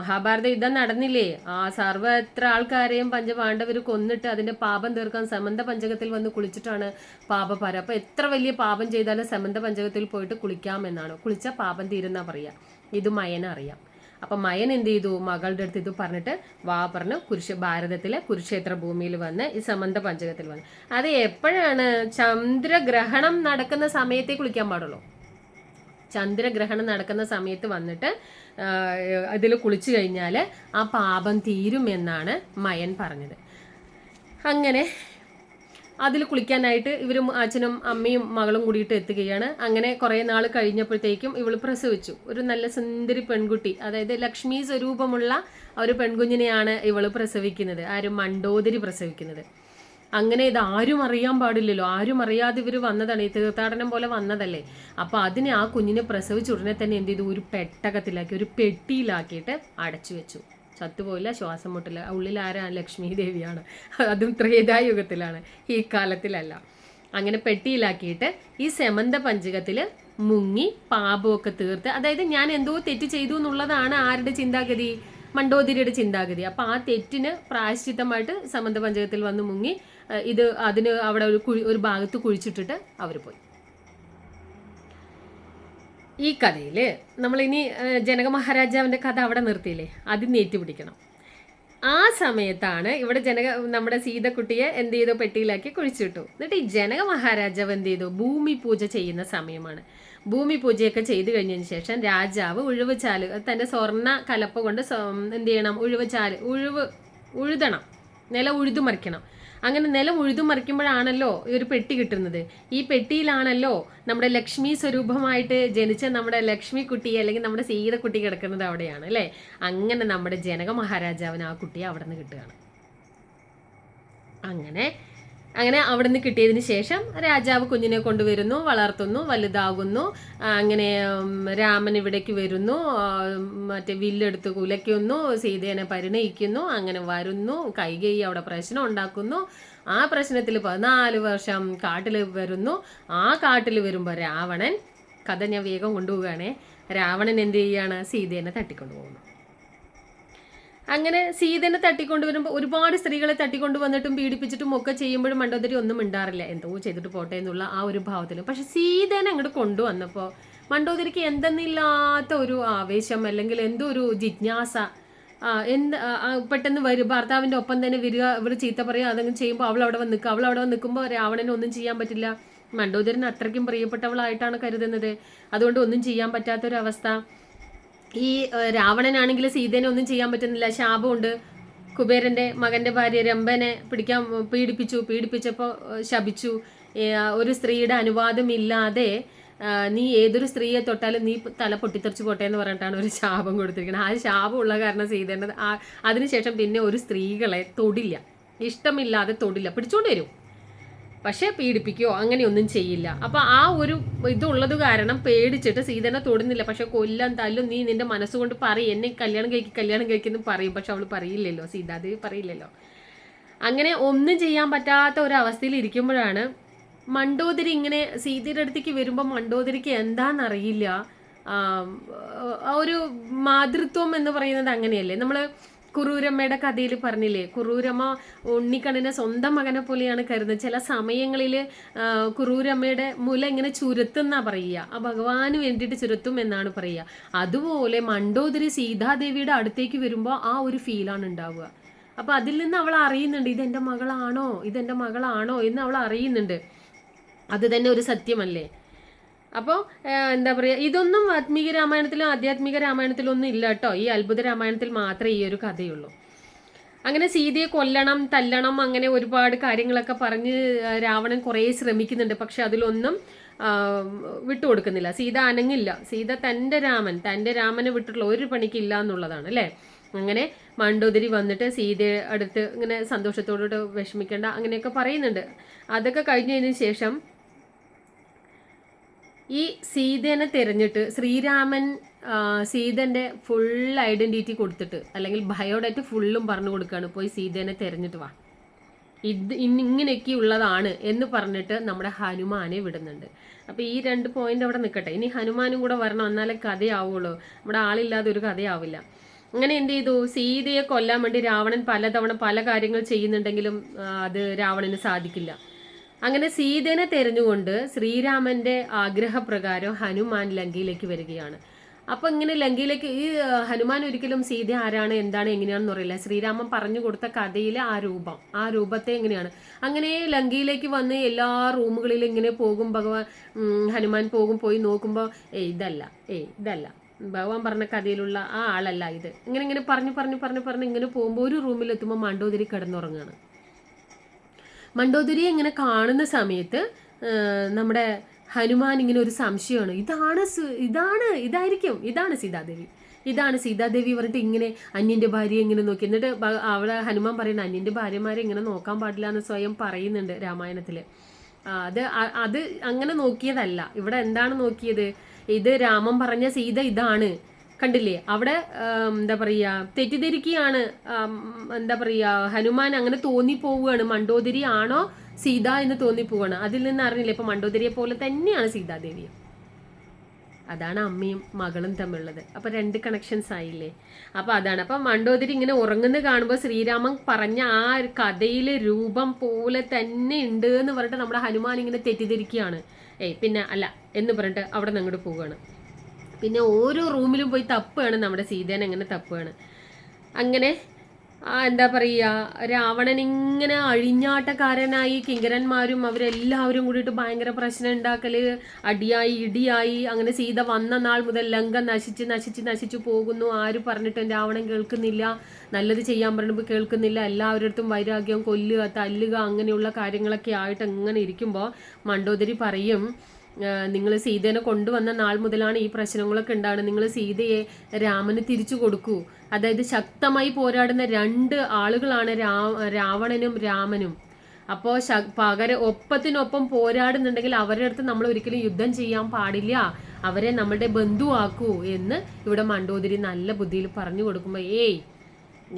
A: മഹാഭാരത യുദ്ധം നടന്നില്ലേ, ആ സർവ്വത്ര ആൾക്കാരെയും പഞ്ചപാണ്ഡവർ കൊന്നിട്ട് അതിന്റെ പാപം തീർക്കാൻ സമന്ത പഞ്ചകത്തിൽ വന്ന് കുളിച്ചിട്ടാണ് പാപപാര. അപ്പൊ എത്ര വലിയ പാപം ചെയ്താലും സമന്ത പഞ്ചകത്തിൽ പോയിട്ട് കുളിക്കാമെന്നാണ്. കുളിച്ച പാപം തീരുന്ന പറയാ. ഇത് മയനറിയാം. അപ്പൊ മയൻ എന്ത് ചെയ്തു, മകളുടെ അടുത്ത് ഇത് പറഞ്ഞിട്ട് പറഞ്ഞ് ഭാരതത്തിലെ കുരുക്ഷേത്ര ഭൂമിയിൽ വന്ന് ഈ സമന്ത പഞ്ചകത്തിൽ വന്ന്. അത് എപ്പോഴാണ്? ചന്ദ്രഗ്രഹണം നടക്കുന്ന സമയത്തേ കുളിക്കാൻ പാടുള്ളൂ. ചന്ദ്രഗ്രഹണം നടക്കുന്ന സമയത്ത് വന്നിട്ട് ഇതിൽ കുളിച്ചു കഴിഞ്ഞാൽ ആ പാപം തീരുമെന്നാണ് മയൻ പറഞ്ഞത്. അങ്ങനെ അതിൽ കുളിക്കാനായിട്ട് ഇവരും അച്ഛനും അമ്മയും മകളും കൂടിയിട്ട് എത്തുകയാണ്. അങ്ങനെ കുറേ നാൾ കഴിഞ്ഞപ്പോഴത്തേക്കും ഇവൾ പ്രസവിച്ചു. ഒരു നല്ല സുന്ദരി പെൺകുട്ടി, അതായത് ലക്ഷ്മി സ്വരൂപമുള്ള ഒരു പെൺകുഞ്ഞിനെയാണ് ഇവൾ പ്രസവിക്കുന്നത്. ആരും മണ്ടോദരി പ്രസവിക്കുന്നത്. അങ്ങനെ ഇത് ആരും അറിയാൻ പാടില്ലല്ലോ, ആരും അറിയാതെ ഇവർ വന്നതാണ്, ഈ തീർത്ഥാടനം പോലെ വന്നതല്ലേ. അപ്പോൾ അതിനെ ആ കുഞ്ഞിനെ പ്രസവിച്ച ഉടനെ തന്നെ എന്ത് ചെയ്തു, ഒരു പെട്ടകത്തിലാക്കി, ഒരു പെട്ടിയിലാക്കിയിട്ട് അടച്ചു വെച്ചു. ചത്തുപോയില്ല, ശ്വാസം മുട്ടില്ല. ഉള്ളിൽ ആരാണ്? ലക്ഷ്മി ദേവിയാണ്. അതും ത്രേതായുഗത്തിലാണ്, ഈ കാലത്തിലല്ല. അങ്ങനെ പെട്ടിയിലാക്കിയിട്ട് ഈ സമന്ത പഞ്ചകത്തിൽ മുങ്ങി പാപമൊക്കെ തീർത്ത്, അതായത് ഞാൻ എന്തോ തെറ്റ് ചെയ്തു എന്നുള്ളതാണ് ആരുടെ ചിന്താഗതി? മണ്ടോദരിയുടെ ചിന്താഗതി. അപ്പം ആ തെറ്റിന് പ്രായശ്ചിത്തമായിട്ട് സമന്ത പഞ്ചകത്തിൽ വന്ന് മുങ്ങി അതിന് അവിടെ ഒരു ഭാഗത്ത് കുഴിച്ചിട്ടിട്ട് അവർ പോയി. ഈ കഥയിൽ നമ്മളിനി ജനക മഹാരാജാവിൻ്റെ കഥ അവിടെ നിർത്തിയില്ലേ, അതിന് ഏറ്റുപിടിക്കണം. ആ സമയത്താണ് ഇവിടെ നമ്മുടെ സീതക്കുട്ടിയെ എന്ത് ചെയ്തു, പെട്ടിയിലാക്കി കുഴിച്ചിട്ടു. എന്നിട്ട് ഈ ജനക മഹാരാജാവ് എന്ത് ചെയ്തു, ഭൂമി പൂജ ചെയ്യുന്ന സമയമാണ്. ഭൂമി പൂജയൊക്കെ ചെയ്തു കഴിഞ്ഞതിന് ശേഷം രാജാവ് ഉഴുവുചാല്, തൻ്റെ സ്വർണ്ണ കലപ്പ കൊണ്ട് എന്ത് ചെയ്യണം, ഉഴുതണം, നിലം ഉഴുതുമറിക്കണം. അങ്ങനെ നിലം ഉഴുതുമറിക്കുമ്പോഴാണല്ലോ ഈ ഒരു പെട്ടി കിട്ടുന്നത്. ഈ പെട്ടിയിലാണല്ലോ നമ്മുടെ ലക്ഷ്മി സ്വരൂപമായിട്ട് ജനിച്ച നമ്മുടെ ലക്ഷ്മി കുട്ടി അല്ലെങ്കിൽ നമ്മുടെ സീതക്കുട്ടി കിടക്കുന്നത് അവിടെയാണ്, അല്ലേ? അങ്ങനെ നമ്മുടെ ജനക മഹാരാജാവിന് ആ കുട്ടിയെ അവിടെ നിന്ന് കിട്ടുകയാണ്. അങ്ങനെ അവിടെ നിന്ന് കിട്ടിയതിന് ശേഷം രാജാവ് കുഞ്ഞിനെ കൊണ്ടുവരുന്നു, വളർത്തുന്നു, വലുതാകുന്നു. അങ്ങനെ രാമൻ ഇവിടേക്ക് വരുന്നു, മറ്റേ വില്ലെടുത്ത് കുലയ്ക്കുന്നു, സീതേനെ പരിണയിക്കുന്നു. അങ്ങനെ വരുന്നു, കൈകേയി അവിടെ പ്രശ്നം ഉണ്ടാക്കുന്നു. ആ പ്രശ്നത്തിൽ 14 വർഷം കാട്ടിൽ വരുന്നു. ആ കാട്ടിൽ വരുമ്പോൾ രാവണൻ, കഥ ഞാൻ വേഗം കൊണ്ടുപോവുകയാണേ, രാവണൻ എന്ത് ചെയ്യാണ്, സീതേനെ തട്ടിക്കൊണ്ടുപോകുന്നു. അങ്ങനെ സീതനെ തട്ടിക്കൊണ്ടുവരുമ്പോൾ ഒരുപാട് സ്ത്രീകളെ തട്ടിക്കൊണ്ടുവന്നിട്ടും പീഡിപ്പിച്ചിട്ടും ഒക്കെ ചെയ്യുമ്പോഴും മണ്ടോദരി ഒന്നും മിണ്ടാറില്ല, എന്തോ ചെയ്തിട്ട് പോട്ടെ എന്നുള്ള ആ ഒരു ഭാവത്തിൽ. പക്ഷെ സീതനെ അങ്ങോട്ട് കൊണ്ടുവന്നപ്പോൾ മണ്ടോദരിക്ക് എന്തെന്നില്ലാത്ത ഒരു ആവേശം, അല്ലെങ്കിൽ എന്തോ ഒരു ജിജ്ഞാസ. പെട്ടെന്ന് ഭർത്താവിൻ്റെ ഒപ്പം തന്നെ വരിക, ഇവർ ചീത്ത പറയുക, അതങ്ങനെ ചെയ്യുമ്പോൾ അവൾ അവിടെ വന്ന് നിൽക്കുമ്പോൾ രാവണന് ഒന്നും ചെയ്യാൻ പറ്റില്ല. മണ്ടോദരന് അത്രയ്ക്കും പ്രിയപ്പെട്ടവളായിട്ടാണ് കരുതുന്നത്. അതുകൊണ്ട് ഒന്നും ചെയ്യാൻ പറ്റാത്തൊരവസ്ഥ. ഈ രാവണനാണെങ്കിൽ സീതേനെ ഒന്നും ചെയ്യാൻ പറ്റുന്നില്ല, ശാപമുണ്ട്. കുബേരൻ്റെ മകൻ്റെ ഭാര്യ രംഭനെ പീഡിപ്പിച്ചപ്പോൾ ശപിച്ചു. ഒരു സ്ത്രീയുടെ അനുവാദമില്ലാതെ നീ ഏതൊരു സ്ത്രീയെ തൊട്ടാലും നീ തല പൊട്ടിത്തെറിച്ച് പോട്ടെ എന്ന് പറഞ്ഞിട്ടാണ് ഒരു ശാപം കൊടുത്തിരിക്കുന്നത്. ആ ശാപമുള്ള കാരണം സീതേൻ്റെ അതിനുശേഷം പിന്നെ ഒരു സ്ത്രീകളെ തൊടില്ല, ഇഷ്ടമില്ലാതെ തൊടില്ല, പിടിച്ചോണ്ട് വരും, പക്ഷേ പീഡിപ്പിക്കുകയോ അങ്ങനെയൊന്നും ചെയ്യില്ല. അപ്പം ആ ഒരു ഇതുള്ളത് കാരണം പേടിച്ചിട്ട് സീതനെ തൊടുന്നില്ല. പക്ഷെ കൊല്ലാൻ തല്ലും, നീ നിന്റെ മനസ്സുകൊണ്ട് പറയും എന്നെ കല്യാണം കഴിക്കുന്നു പറയും. പക്ഷെ അവൾ പറയില്ലല്ലോ, സീതാദേവി പറയില്ലല്ലോ. അങ്ങനെ ഒന്നും ചെയ്യാൻ പറ്റാത്ത ഒരവസ്ഥയിൽ ഇരിക്കുമ്പോഴാണ് മണ്ടോദരി ഇങ്ങനെ സീതയുടെ അടുത്തേക്ക് വരുമ്പോൾ മണ്ടോദരിക്ക് എന്താണെന്നറിയില്ല. ഒരു മാതൃത്വം എന്ന് പറയുന്നത് അങ്ങനെയല്ലേ. നമ്മൾ കുറൂരമ്മയുടെ കഥയിൽ പറഞ്ഞില്ലേ, കുറൂരമ്മ ഉണ്ണിക്കണ്ണനെ സ്വന്തം മകനെ പോലെയാണ് കരുതുന്നത്. ചില സമയങ്ങളിൽ കുറൂരമ്മയുടെ മുല ഇങ്ങനെ ചുരുത്തുന്നാ പറയുക, ആ ഭഗവാന് വേണ്ടിയിട്ട് ചുരുത്തും എന്നാണ് പറയുക. അതുപോലെ മണ്ടോദരി സീതാദേവിയുടെ അടുത്തേക്ക് വരുമ്പോൾ ആ ഒരു ഫീലാണ് ഉണ്ടാവുക. അപ്പോൾ അതിൽ നിന്ന് അവൾ അറിയുന്നുണ്ട്, ഇതെൻ്റെ മകളാണോ എന്ന് അവൾ അറിയുന്നുണ്ട്. അത് തന്നെ ഒരു സത്യമല്ലേ. അപ്പോൾ എന്താ പറയുക, ഇതൊന്നും ആത്മീക രാമായണത്തിലും ആധ്യാത്മിക രാമായണത്തിലും ഒന്നും ഇല്ല കേട്ടോ. ഈ അത്ഭുത രാമായണത്തിൽ മാത്രമേ ഈ ഒരു കഥയുള്ളൂ. അങ്ങനെ സീതയെ കൊല്ലണം, തല്ലണം, അങ്ങനെ ഒരുപാട് കാര്യങ്ങളൊക്കെ പറഞ്ഞ് രാവണൻ കുറേ ശ്രമിക്കുന്നുണ്ട്. പക്ഷെ അതിലൊന്നും വിട്ടുകൊടുക്കുന്നില്ല. സീത അനങ്ങില്ല. സീത തൻ്റെ രാമനെ വിട്ടിട്ടുള്ള ഒരു പണിക്കില്ല എന്നുള്ളതാണ് അല്ലേ. അങ്ങനെ മണ്ടോദരി വന്നിട്ട് സീതയെ അടുത്ത് ഇങ്ങനെ സന്തോഷത്തോടുകൂടി വിഷമിക്കേണ്ട അങ്ങനെയൊക്കെ പറയുന്നുണ്ട്. അതൊക്കെ കഴിഞ്ഞതിന് ശേഷം ഈ സീതേനെ തിരഞ്ഞിട്ട് ശ്രീരാമൻ സീതൻ്റെ ഫുൾ ഐഡൻറ്റിറ്റി കൊടുത്തിട്ട്, അല്ലെങ്കിൽ ബയോഡേറ്റ് ഫുള്ളും പറഞ്ഞു കൊടുക്കുകയാണ്, പോയി സീതേനെ തിരഞ്ഞിട്ട് വാ, ഇങ്ങനെയൊക്കെ ഉള്ളതാണ് എന്ന് പറഞ്ഞിട്ട് നമ്മുടെ ഹനുമാനെ വിടുന്നുണ്ട്. അപ്പോൾ ഈ 2 പോയിന്റ് അവിടെ നിൽക്കട്ടെ. ഇനി ഹനുമാനും കൂടെ വരണം, എന്നാലേ കഥയാവുള്ളൂ. നമ്മുടെ ആളില്ലാതെ ഒരു കഥയാവില്ല. അങ്ങനെ എന്ത് ചെയ്തു, സീതയെ കൊല്ലാൻ വേണ്ടി രാവണൻ പലതവണ പല കാര്യങ്ങൾ ചെയ്യുന്നുണ്ടെങ്കിലും അത് രാവണന് സാധിക്കില്ല. അങ്ങനെ സീതേനെ തെരഞ്ഞുകൊണ്ട് ശ്രീരാമന്റെ ആഗ്രഹപ്രകാരം ഹനുമാൻ ലങ്കയിലേക്ക് വരികയാണ്. അപ്പൊ ഇങ്ങനെ ലങ്കയിലേക്ക് ഈ ഹനുമാൻ ഒരിക്കലും സീത ആരാണ്, എന്താണ്, എങ്ങനെയാണെന്ന് അറിയില്ല. ശ്രീരാമൻ പറഞ്ഞു കൊടുത്ത കഥയിലെ ആ രൂപത്തെ എങ്ങനെയാണ്. അങ്ങനെ ലങ്കയിലേക്ക് വന്ന് എല്ലാ റൂമുകളിലും ഇങ്ങനെ പോകും ഹനുമാൻ പോയി നോക്കുമ്പോൾ ഇതല്ല ഭഗവാൻ പറഞ്ഞ കഥയിലുള്ള ആ ആളല്ല ഇത്. ഇങ്ങനെ പറഞ്ഞു ഇങ്ങനെ പോകുമ്പോൾ ഒരു റൂമിലെത്തുമ്പോൾ മണ്ടോദരി കിടന്നുറങ്ങുകയാണ്. മണ്ടോദരിയെ ഇങ്ങനെ കാണുന്ന സമയത്ത് നമ്മുടെ ഹനുമാൻ ഇങ്ങനെ ഒരു സംശയമാണ്, ഇതാണ് സീതാദേവി പറഞ്ഞിട്ട് ഇങ്ങനെ അന്യൻ്റെ ഭാര്യയെ ഇങ്ങനെ നോക്കി. എന്നിട്ട് അവിടെ ഹനുമാൻ പറയുന്നത് അന്യൻ്റെ ഭാര്യമാരെ ഇങ്ങനെ നോക്കാൻ പാടില്ല എന്ന് സ്വയം പറയുന്നുണ്ട് രാമായണത്തിൽ. അത് അങ്ങനെ നോക്കിയതല്ല. ഇവിടെ എന്താണ് നോക്കിയത്, ഇത് രാമൻ പറഞ്ഞ സീത ഇതാണ്, കണ്ടില്ലേ. അവിടെ എന്താ പറയുക, തെറ്റിദ്ധരിക്കുകയാണ്. എന്താ പറയുക, ഹനുമാൻ അങ്ങനെ തോന്നിപ്പോവുകയാണ്, മണ്ടോദരി ആണോ സീത എന്ന് തോന്നിപ്പോവാണ്. അതിൽ നിന്ന് അറിഞ്ഞില്ല, ഇപ്പൊ മണ്ടോദരിയെ പോലെ തന്നെയാണ് സീതാദേവി. അതാണ് അമ്മയും മകളും തമ്മിലുള്ളത്. അപ്പൊ 2 കണക്ഷൻസ് ആയില്ലേ. അപ്പൊ അതാണ്. അപ്പൊ മണ്ടോദരി ഇങ്ങനെ ഉറങ്ങുന്ന കാണുമ്പോൾ ശ്രീരാമൻ പറഞ്ഞ ആ കഥയിലെ രൂപം പോലെ തന്നെ ഉണ്ട് എന്ന് പറഞ്ഞിട്ട് നമ്മുടെ ഹനുമാൻ ഇങ്ങനെ തെറ്റിദ്ധരിക്കുകയാണ്. പിന്നെ അല്ല എന്ന് പറഞ്ഞിട്ട് അവിടെ നിന്ന് അങ്ങോട്ട് പോവുകയാണ്. പിന്നെ ഓരോ റൂമിലും പോയി തപ്പുകയാണ്, നമ്മുടെ സീതേനെ അങ്ങനെ തപ്പുകയാണ്. അങ്ങനെ എന്താ പറയുക, രാവണൻ ഇങ്ങനെ അഴിഞ്ഞാട്ടക്കാരനായി, കിങ്കരന്മാരും അവരെല്ലാവരും കൂടിയിട്ട് ഭയങ്കര പ്രശ്നം ഉണ്ടാക്കല്, അടിയായി ഇടിയായി. അങ്ങനെ സീത വന്ന നാൾ മുതൽ ലങ്ക നശിച്ചു പോകുന്നു. ആര് പറഞ്ഞിട്ടും രാവണൻ കേൾക്കുന്നില്ല, നല്ലത് ചെയ്യാൻ പറഞ്ഞപ്പോൾ കേൾക്കുന്നില്ല. എല്ലാവരുടെ വൈരാഗ്യം, കൊല്ലുക, തല്ലുക, അങ്ങനെയുള്ള കാര്യങ്ങളൊക്കെ ആയിട്ട് അങ്ങനെ ഇരിക്കുമ്പോൾ മണ്ടോദരി പറയും, നിങ്ങൾ സീതേനെ കൊണ്ടുവന്ന നാൾ മുതലാണ് ഈ പ്രശ്നങ്ങളൊക്കെ ഉണ്ടാകുന്നത്. നിങ്ങൾ സീതയെ രാമന് തിരിച്ചു കൊടുക്കൂ. അതായത് ശക്തമായി പോരാടുന്ന 2 ആളുകളാണ് രാവണനും രാമനും. അപ്പോൾ ഒപ്പത്തിനൊപ്പം പോരാടുന്നുണ്ടെങ്കിൽ അവരുടെ അടുത്ത് നമ്മൾ ഒരിക്കലും യുദ്ധം ചെയ്യാൻ പാടില്ല, അവരെ നമ്മളുടെ ബന്ധുവാക്കൂ എന്ന് ഇവിടെ മണ്ടോദരി നല്ല ബുദ്ധിയിൽ പറഞ്ഞു കൊടുക്കുമ്പോൾ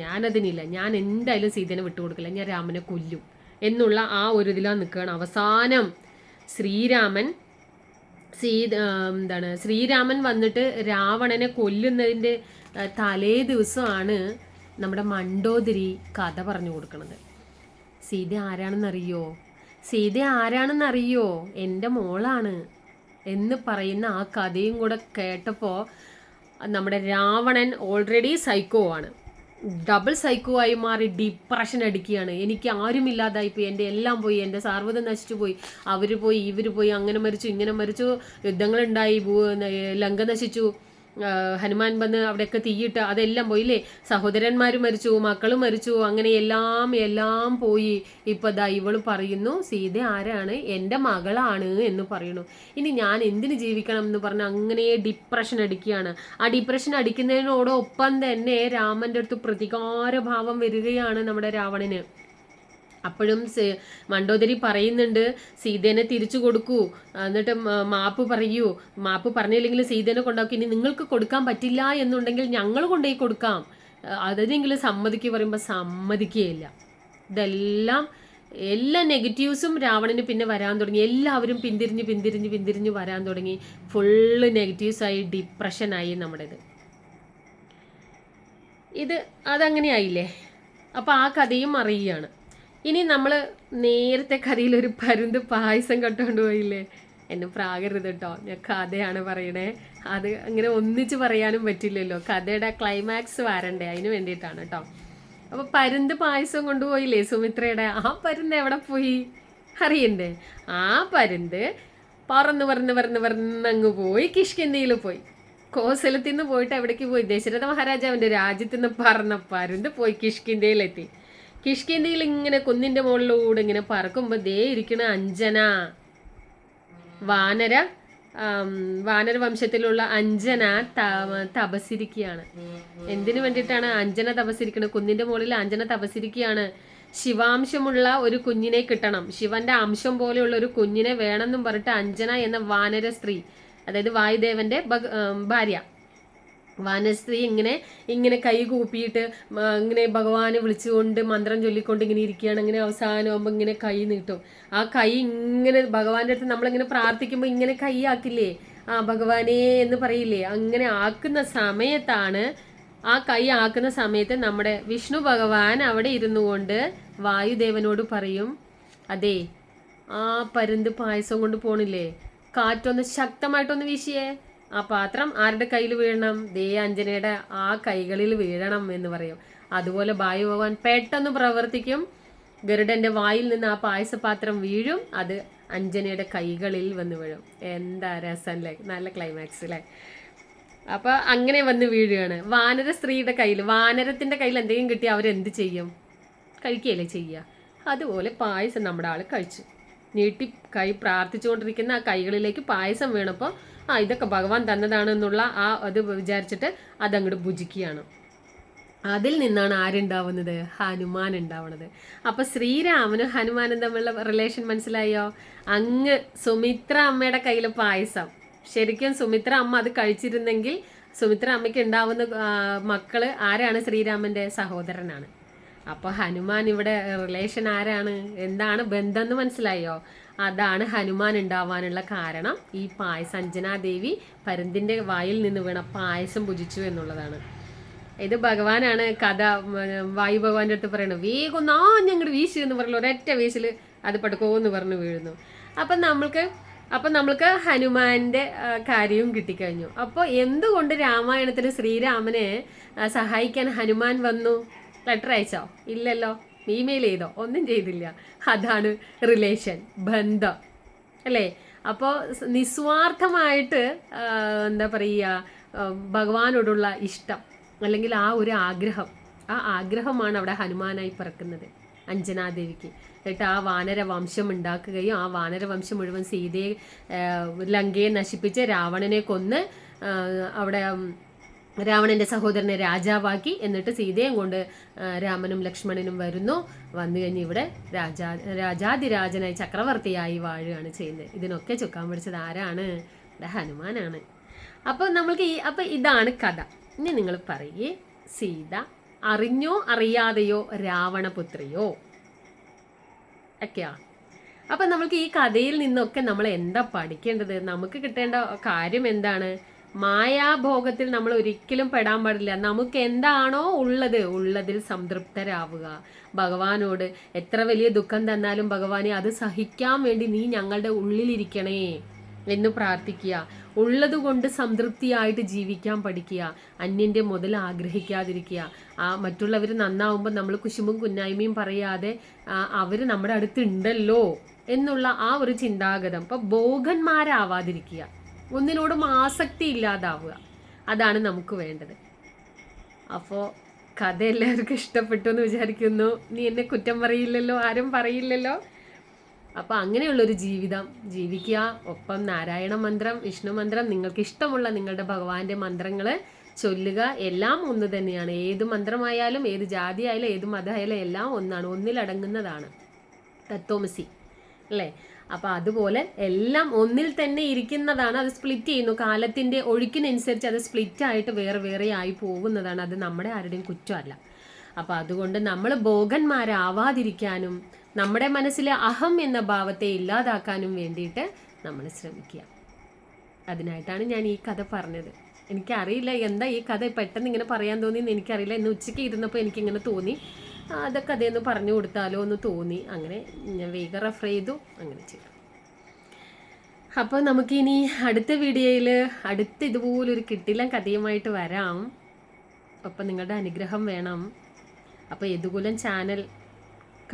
A: ഞാനതിനില്ല, ഞാൻ എന്തായാലും സീതേനെ വിട്ടുകൊടുക്കില്ല, ഞാൻ രാമനെ കൊല്ലും എന്നുള്ള ആ ഒരു ഇതിലാണ് നിൽക്കുകയാണ്. അവസാനം ശ്രീരാമൻ വന്നിട്ട് രാവണനെ കൊല്ലുന്നതിൻ്റെ തലേ ദിവസമാണ് നമ്മുടെ മണ്ടോദരി കഥ പറഞ്ഞു കൊടുക്കുന്നത്. സീത ആരാണെന്നറിയോ, എൻ്റെ മോളാണ് എന്ന് പറയുന്ന ആ കഥയും കൂടെ കേട്ടപ്പോൾ നമ്മുടെ രാവണൻ ഓൾറെഡി സൈക്കോ ആണ്, ഡബിൾ സൈക്കോ ആയി മാറി ഡിപ്രഷൻ അടിക്കുകയാണ്. എനിക്ക് ആരുമില്ലാതായിപ്പോയി, എൻ്റെ എല്ലാം പോയി, എൻ്റെ സർവ്വതം നശിച്ചു പോയി, അവർ പോയി ഇവർ പോയി, അങ്ങനെ മരിച്ചു ഇങ്ങനെ മരിച്ചു, യുദ്ധങ്ങളുണ്ടായി, ലങ്ക നശിച്ചു, ഹനുമാൻ വന്ന് അവിടെയൊക്കെ തീയിട്ട് അതെല്ലാം പോയില്ലേ, സഹോദരന്മാർ മരിച്ചു, മക്കൾ മരിച്ചു, അങ്ങനെ എല്ലാം പോയി. ഇപ്പൊ ദാ ഇവള് പറയുന്നു സീത ആരാണ്, എൻ്റെ മകളാണ് എന്ന് പറയുന്നു. ഇനി ഞാൻ എന്തിനു ജീവിക്കണം എന്ന് പറഞ്ഞ് അങ്ങനെ ഡിപ്രഷൻ അടിക്കുകയാണ്. ആ ഡിപ്രഷൻ അടിക്കുന്നതിനോടൊപ്പം തന്നെ രാമന്റെ അടുത്ത് പ്രതികാര ഭാവം വരികയാണ് നമ്മുടെ രാവണന്. അപ്പോഴും മണ്ടോദരി പറയുന്നുണ്ട് സീതേനെ തിരിച്ചു കൊടുക്കൂ, എന്നിട്ട് മാപ്പ് പറയൂ, മാപ്പ് പറഞ്ഞില്ലെങ്കിൽ സീതേനെ കൊണ്ടാക്കും, ഇനി നിങ്ങൾക്ക് കൊടുക്കാൻ പറ്റില്ല എന്നുണ്ടെങ്കിൽ ഞങ്ങൾ കൊണ്ടുപോയി കൊടുക്കാം, അതിനെങ്കിലും സമ്മതിക്കുക പറയുമ്പോൾ സമ്മതിക്കുകയില്ല. ഇതെല്ലാം എല്ലാ നെഗറ്റീവ്സും രാവണന് പിന്നെ വരാൻ തുടങ്ങി. എല്ലാവരും പിന്തിരിഞ്ഞ് വരാൻ തുടങ്ങി. ഫുള്ള് നെഗറ്റീവ്സായി, ഡിപ്രഷനായി നമ്മുടേത്. അതങ്ങനെയായില്ലേ. അപ്പോൾ ആ കഥയും അറിയുകയാണ്. ഇനി നമ്മൾ നേരത്തെ കഥയിലൊരു പരുന്ത് പായസം കട്ടുകൊണ്ട് പോയില്ലേ, എന്നെ പ്രാകരുത് കേട്ടോ, ഞാൻ കഥയാണ് പറയണേ. അത് അങ്ങനെ ഒന്നിച്ച് പറയാനും പറ്റില്ലല്ലോ, കഥയുടെ ക്ലൈമാക്സ് വരണ്ടേ, അതിന് വേണ്ടിയിട്ടാണ് കേട്ടോ. അപ്പോൾ പരുന്ത് പായസം കൊണ്ടുപോയില്ലേ സുമിത്രയുടെ, ആ പരുന്ത് എവിടെ പോയി അറിയണ്ടേ? ആ പരുന്ത് പറന്ന് പോയി കിഷ്കിന്ധിയിൽ പോയി. കോസലത്തിൽ നിന്ന് പോയിട്ട് എവിടേക്ക് പോയി? ദശരഥ മഹാരാജാവിൻ്റെ രാജ്യത്ത് നിന്ന് പറന്ന പരുന്ത് പോയി കിഷ്കിന്ധിയിലെത്തി. കിഷ്കിന്ധിയിൽ ഇങ്ങനെ കുന്നിൻ്റെ മുകളിലൂടെ ഇങ്ങനെ പറക്കുമ്പോൾ ദേ ഇരിക്കണ അഞ്ജന, വാനര വംശത്തിലുള്ള അഞ്ജന തപസ്സിരിക്കുകയാണ്. എന്തിനു വേണ്ടിയിട്ടാണ് അഞ്ജന തപസ്സിരിക്കുന്നത്? കുന്നിൻ്റെ മുകളിൽ അഞ്ജന തപസ്സിരിക്കുകയാണ്. ശിവാംശമുള്ള ഒരു കുഞ്ഞിനെ കിട്ടണം, ശിവന്റെ അംശം പോലെയുള്ള ഒരു കുഞ്ഞിനെ വേണമെന്നും പറഞ്ഞിട്ട് അഞ്ജന എന്ന വാനര സ്ത്രീ, അതായത് വായുദേവന്റെ ഭാര്യ വാനസ്ത്രീ ഇങ്ങനെ കൈ കൂപ്പിയിട്ട് ഇങ്ങനെ ഭഗവാനെ വിളിച്ചുകൊണ്ട് മന്ത്രം ചൊല്ലിക്കൊണ്ട് ഇങ്ങനെ ഇരിക്കുകയാണ്. ഇങ്ങനെ അവസാനമാകുമ്പോൾ ഇങ്ങനെ കൈ നീട്ടും. ആ കൈ ഇങ്ങനെ ഭഗവാന്റെ അടുത്ത് നമ്മളിങ്ങനെ പ്രാർത്ഥിക്കുമ്പോൾ ഇങ്ങനെ കൈ ആക്കില്ലേ, ആ ഭഗവാനേ എന്ന് പറയില്ലേ, അങ്ങനെ ആക്കുന്ന സമയത്താണ്, ആ കൈ ആക്കുന്ന സമയത്ത് നമ്മുടെ വിഷ്ണു ഭഗവാൻ അവിടെ ഇരുന്നു കൊണ്ട് വായുദേവനോട് പറയും, അതെ ആ പരുന്ത് പായസം കൊണ്ട് പോണില്ലേ, കാറ്റൊന്ന് ശക്തമായിട്ടൊന്ന് വീശിയേ, ആ പാത്രം ആരുടെ കയ്യിൽ വീഴണം? ദേ അഞ്ജനയുടെ ആ കൈകളിൽ വീഴണം എന്ന് പറയും. അതുപോലെ വായു ഭഗവാൻ പെട്ടെന്ന് പ്രവർത്തിക്കും. ഗരുഡന്റെ വായിൽ നിന്ന് ആ പായസപാത്രം വീഴും, അത് അഞ്ജനയുടെ കൈകളിൽ വന്ന് വീഴും. എന്താ രസമല്ലേ, നല്ല ക്ലൈമാക്സ് അല്ലേ. അപ്പൊ അങ്ങനെ വന്ന് വീഴുകയാണ്. വാനര സ്ത്രീയുടെ കയ്യിൽ, വാനരത്തിന്റെ കയ്യിൽ എന്തെങ്കിലും കിട്ടിയാൽ അവരെന്ത് ചെയ്യും? കഴിക്കുകയല്ലേ ചെയ്യുക. അതുപോലെ പായസം നമ്മുടെ ആൾ കഴിച്ചു. നീട്ടി കൈ പ്രാർത്ഥിച്ചുകൊണ്ടിരിക്കുന്ന ആ കൈകളിലേക്ക് പായസം വീണപ്പോൾ ഇതൊക്കെ ഭഗവാൻ തന്നതാണെന്നുള്ള അത് വിചാരിച്ചിട്ട് അതങ്ങോട്ട് ഭുജിക്കുകയാണ്. അതിൽ നിന്നാണ് ആരുണ്ടാവുന്നത്? ഹനുമാൻ ഉണ്ടാവുന്നത്. അപ്പൊ ശ്രീരാമനും ഹനുമാനും തമ്മിലുള്ള റിലേഷൻ മനസ്സിലായോ? അങ്ങ് സുമിത്ര അമ്മയുടെ കയ്യിലെ പായസം, ശരിക്കും സുമിത്ര അമ്മ അത് കഴിച്ചിരുന്നെങ്കിൽ സുമിത്ര അമ്മയ്ക്ക് ഉണ്ടാവുന്ന മക്കള് ആരാണ്? ശ്രീരാമന്റെ സഹോദരനാണ്. അപ്പൊ ഹനുമാൻ ഇവിടെ റിലേഷൻ ആരാണ്? എന്താണ് ബന്ധം എന്ന് മനസ്സിലായോ? അതാണ് ഹനുമാൻ ഉണ്ടാവാനുള്ള കാരണം. ഈ പായസം, അഞ്ജനാദേവി പരുന്തിന്റെ വായിൽ നിന്ന് വീണ പായസം ഭുജിച്ചു എന്നുള്ളതാണ്. ഇത് ഭഗവാനാണ് കഥ. വായു ഭഗവാന്റെ അടുത്ത് പറയണത്, വേഗം ഞങ്ങൾ വീശു എന്ന് പറഞ്ഞു, ഒരൊറ്റ വീശിൽ അത് പടുക്കോന്ന് പറഞ്ഞു വീഴുന്നു. അപ്പം നമ്മൾക്ക് ഹനുമാന്റെ കാര്യവും കിട്ടിക്കഴിഞ്ഞു. അപ്പോൾ എന്തുകൊണ്ട് രാമായണത്തിൽ ശ്രീരാമനെ സഹായിക്കാൻ ഹനുമാൻ വന്നു? ലെറ്റർ അയച്ചോ? ഇല്ലല്ലോ. ഇമെയിൽ ചെയ്തോ? ഒന്നും ചെയ്തില്ല. അതാണ് റിലേഷൻ, ബന്ധം അല്ലേ. അപ്പോൾ നിസ്വാർത്ഥമായിട്ട് എന്താ പറയുക, ഭഗവാനോടുള്ള ഇഷ്ടം അല്ലെങ്കിൽ ആ ഒരു ആഗ്രഹം, ആ ആഗ്രഹമാണ് അവിടെ ഹനുമാനായി പിറക്കുന്നത് അഞ്ജനാദേവിക്ക്. എന്നിട്ട് ആ വാനര വംശം ഉണ്ടാക്കുകയും ആ വാനര വംശം മുഴുവൻ സീതയെ ലങ്കയെ നശിപ്പിച്ച് രാവണനെ കൊന്ന് അവിടെ രാവണന്റെ സഹോദരനെ രാജാവാക്കി. എന്നിട്ട് സീതയും കൊണ്ട് രാമനും ലക്ഷ്മണനും വന്നു കഴിഞ്ഞ് ഇവിടെ രാജാതിരാജനായി ചക്രവർത്തിയായി വാഴുകയാണ് ചെയ്യുന്നത്. ഇതിനൊക്കെ ചുക്കാൻ പിടിച്ചത് ആരാണ്? ഹനുമാനാണ്. അപ്പോൾ നമ്മൾക്ക് ഇതാണ് കഥ. ഇനി നിങ്ങൾ പറയേ, സീത അറിഞ്ഞോ അറിയാതെയോ രാവണപുത്രിയോ ഒക്കെയാ. അപ്പം നമ്മൾക്ക് ഈ കഥയിൽ നിന്നൊക്കെ നമ്മൾ എന്താ പഠിക്കേണ്ടത്? നമുക്ക് കിട്ടേണ്ട കാര്യം എന്താണ്? മായാഭോഗത്തിൽ നമ്മൾ ഒരിക്കലും പെടാൻ പാടില്ല. നമുക്ക് എന്താണോ ഉള്ളതിൽ സംതൃപ്തരാവുക. ഭഗവാനോട് എത്ര വലിയ ദുഃഖം തന്നാലും ഭഗവാനെ അത് സഹിക്കാൻ വേണ്ടി നീ ഞങ്ങളുടെ ഉള്ളിലിരിക്കണേ എന്ന് പ്രാർത്ഥിക്കുക. ഉള്ളതുകൊണ്ട് സംതൃപ്തിയായിട്ട് ജീവിക്കാൻ പഠിക്കുക. അന്യൻ്റെ മുതൽ ആഗ്രഹിക്കാതിരിക്കുക. മറ്റുള്ളവർ നന്നാവുമ്പോൾ നമ്മൾ കുശുമ്പും കുന്നായ്മയും പറയാതെ അവർ നമ്മുടെ അടുത്തുണ്ടല്ലോ എന്നുള്ള ആ ഒരു ചിന്താഗതം. അപ്പോൾ ഭോഗന്മാരാവാതിരിക്കുക, ഒന്നിനോടും ആസക്തി ഇല്ലാതാവുക. അതാണ് നമുക്ക് വേണ്ടത്. അപ്പോൾ കഥ എല്ലാവർക്കും ഇഷ്ടപ്പെട്ടു എന്ന് വിചാരിക്കുന്നു. നീ എന്നെ കുറ്റം പറയില്ലല്ലോ, ആരും പറയില്ലല്ലോ. അപ്പോൾ അങ്ങനെയുള്ളൊരു ജീവിതം ജീവിക്കുക. ഒപ്പം നാരായണ മന്ത്രം, വിഷ്ണു മന്ത്രം, നിങ്ങൾക്ക് ഇഷ്ടമുള്ള നിങ്ങളുടെ ഭഗവാന്റെ മന്ത്രങ്ങൾ ചൊല്ലുക. എല്ലാം ഒന്ന് തന്നെയാണ്. ഏത് മന്ത്രമായാലും ഏത് ജാതി ആയാലും ഏത് മതമായാലും എല്ലാം ഒന്നാണ്, ഒന്നിലടങ്ങുന്നതാണ്. തത്വമസി അല്ലേ? അപ്പോൾ അതുപോലെ എല്ലാം ഒന്നിൽ തന്നെ ഇരിക്കുന്നതാണ്. അത് സ്പ്ലിറ്റ് ചെയ്യുന്നു, കാലത്തിൻ്റെ ഒഴുക്കിനനുസരിച്ച് അത് സ്പ്ലിറ്റായിട്ട് വേറെ വേറെ ആയി പോകുന്നതാണ്. അത് നമ്മുടെ ആരുടെയും കുറ്റമല്ല. അപ്പോൾ അതുകൊണ്ട് നമ്മൾ ഭോഗന്മാരാവാതിരിക്കാനും നമ്മുടെ മനസ്സിലെ അഹം എന്ന ഭാവത്തെ ഇല്ലാതാക്കാനും വേണ്ടിയിട്ട് നമ്മൾ ശ്രമിക്കുക. അതിനായിട്ടാണ് ഞാൻ ഈ കഥ പറഞ്ഞത്. എനിക്കറിയില്ല എന്താ ഈ കഥ പെട്ടെന്ന് ഇങ്ങനെ പറയാൻ തോന്നിയെന്ന് എനിക്കറിയില്ല. ഇന്ന് ഉച്ചയ്ക്ക് ഇരുന്നപ്പോൾ എനിക്കിങ്ങനെ തോന്നി, അതൊക്കെ അതേന്ന് പറഞ്ഞു കൊടുത്താലോ എന്ന് തോന്നി. അങ്ങനെ ഞാൻ വേഗം റെഫർ ചെയ്തു, അങ്ങനെ ചെയ്തു. അപ്പോൾ നമുക്കിനി അടുത്ത വീഡിയോയിൽ അടുത്ത ഇതുപോലൊരു കിട്ടില്ല കഥയുമായിട്ട് വരാം. അപ്പം നിങ്ങളുടെ അനുഗ്രഹം വേണം. അപ്പോൾ യദുകുലം ചാനൽ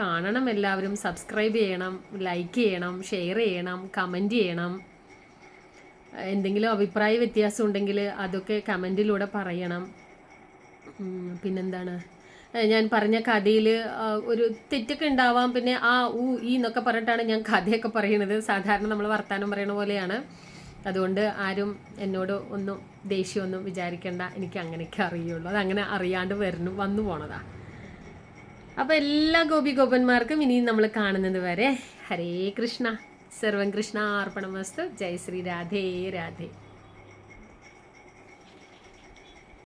A: കാണണം, എല്ലാവരും സബ്സ്ക്രൈബ് ചെയ്യണം, ലൈക്ക് ചെയ്യണം, ഷെയർ ചെയ്യണം, കമൻറ്റ് ചെയ്യണം. എന്തെങ്കിലും അഭിപ്രായ വ്യത്യാസം ഉണ്ടെങ്കിൽ അതൊക്കെ കമൻറ്റിലൂടെ പറയണം. പിന്നെന്താണ്, ഞാൻ പറഞ്ഞ കഥയിൽ ഒരു തെറ്റൊക്കെ ഉണ്ടാവാം. പിന്നെ ഈ എന്നൊക്കെ പറഞ്ഞിട്ടാണ് ഞാൻ കഥയൊക്കെ പറയണത്. സാധാരണ നമ്മൾ വർത്തമാനം പറയണ പോലെയാണ്. അതുകൊണ്ട് ആരും എന്നോട് ഒന്നും ദേഷ്യമൊന്നും വിചാരിക്കേണ്ട. എനിക്ക് അങ്ങനെയൊക്കെ അറിയുള്ളൂ. അതങ്ങനെ അറിയാണ്ട് വന്നു പോണതാ. അപ്പോൾ എല്ലാ ഗോപിമാർക്കും ഇനി നമ്മൾ കാണുന്നത് വരെ ഹരേ കൃഷ്ണ, സർവം കൃഷ്ണ അർപ്പണമസ്തു. ജയ് ശ്രീ രാധേ രാധേ.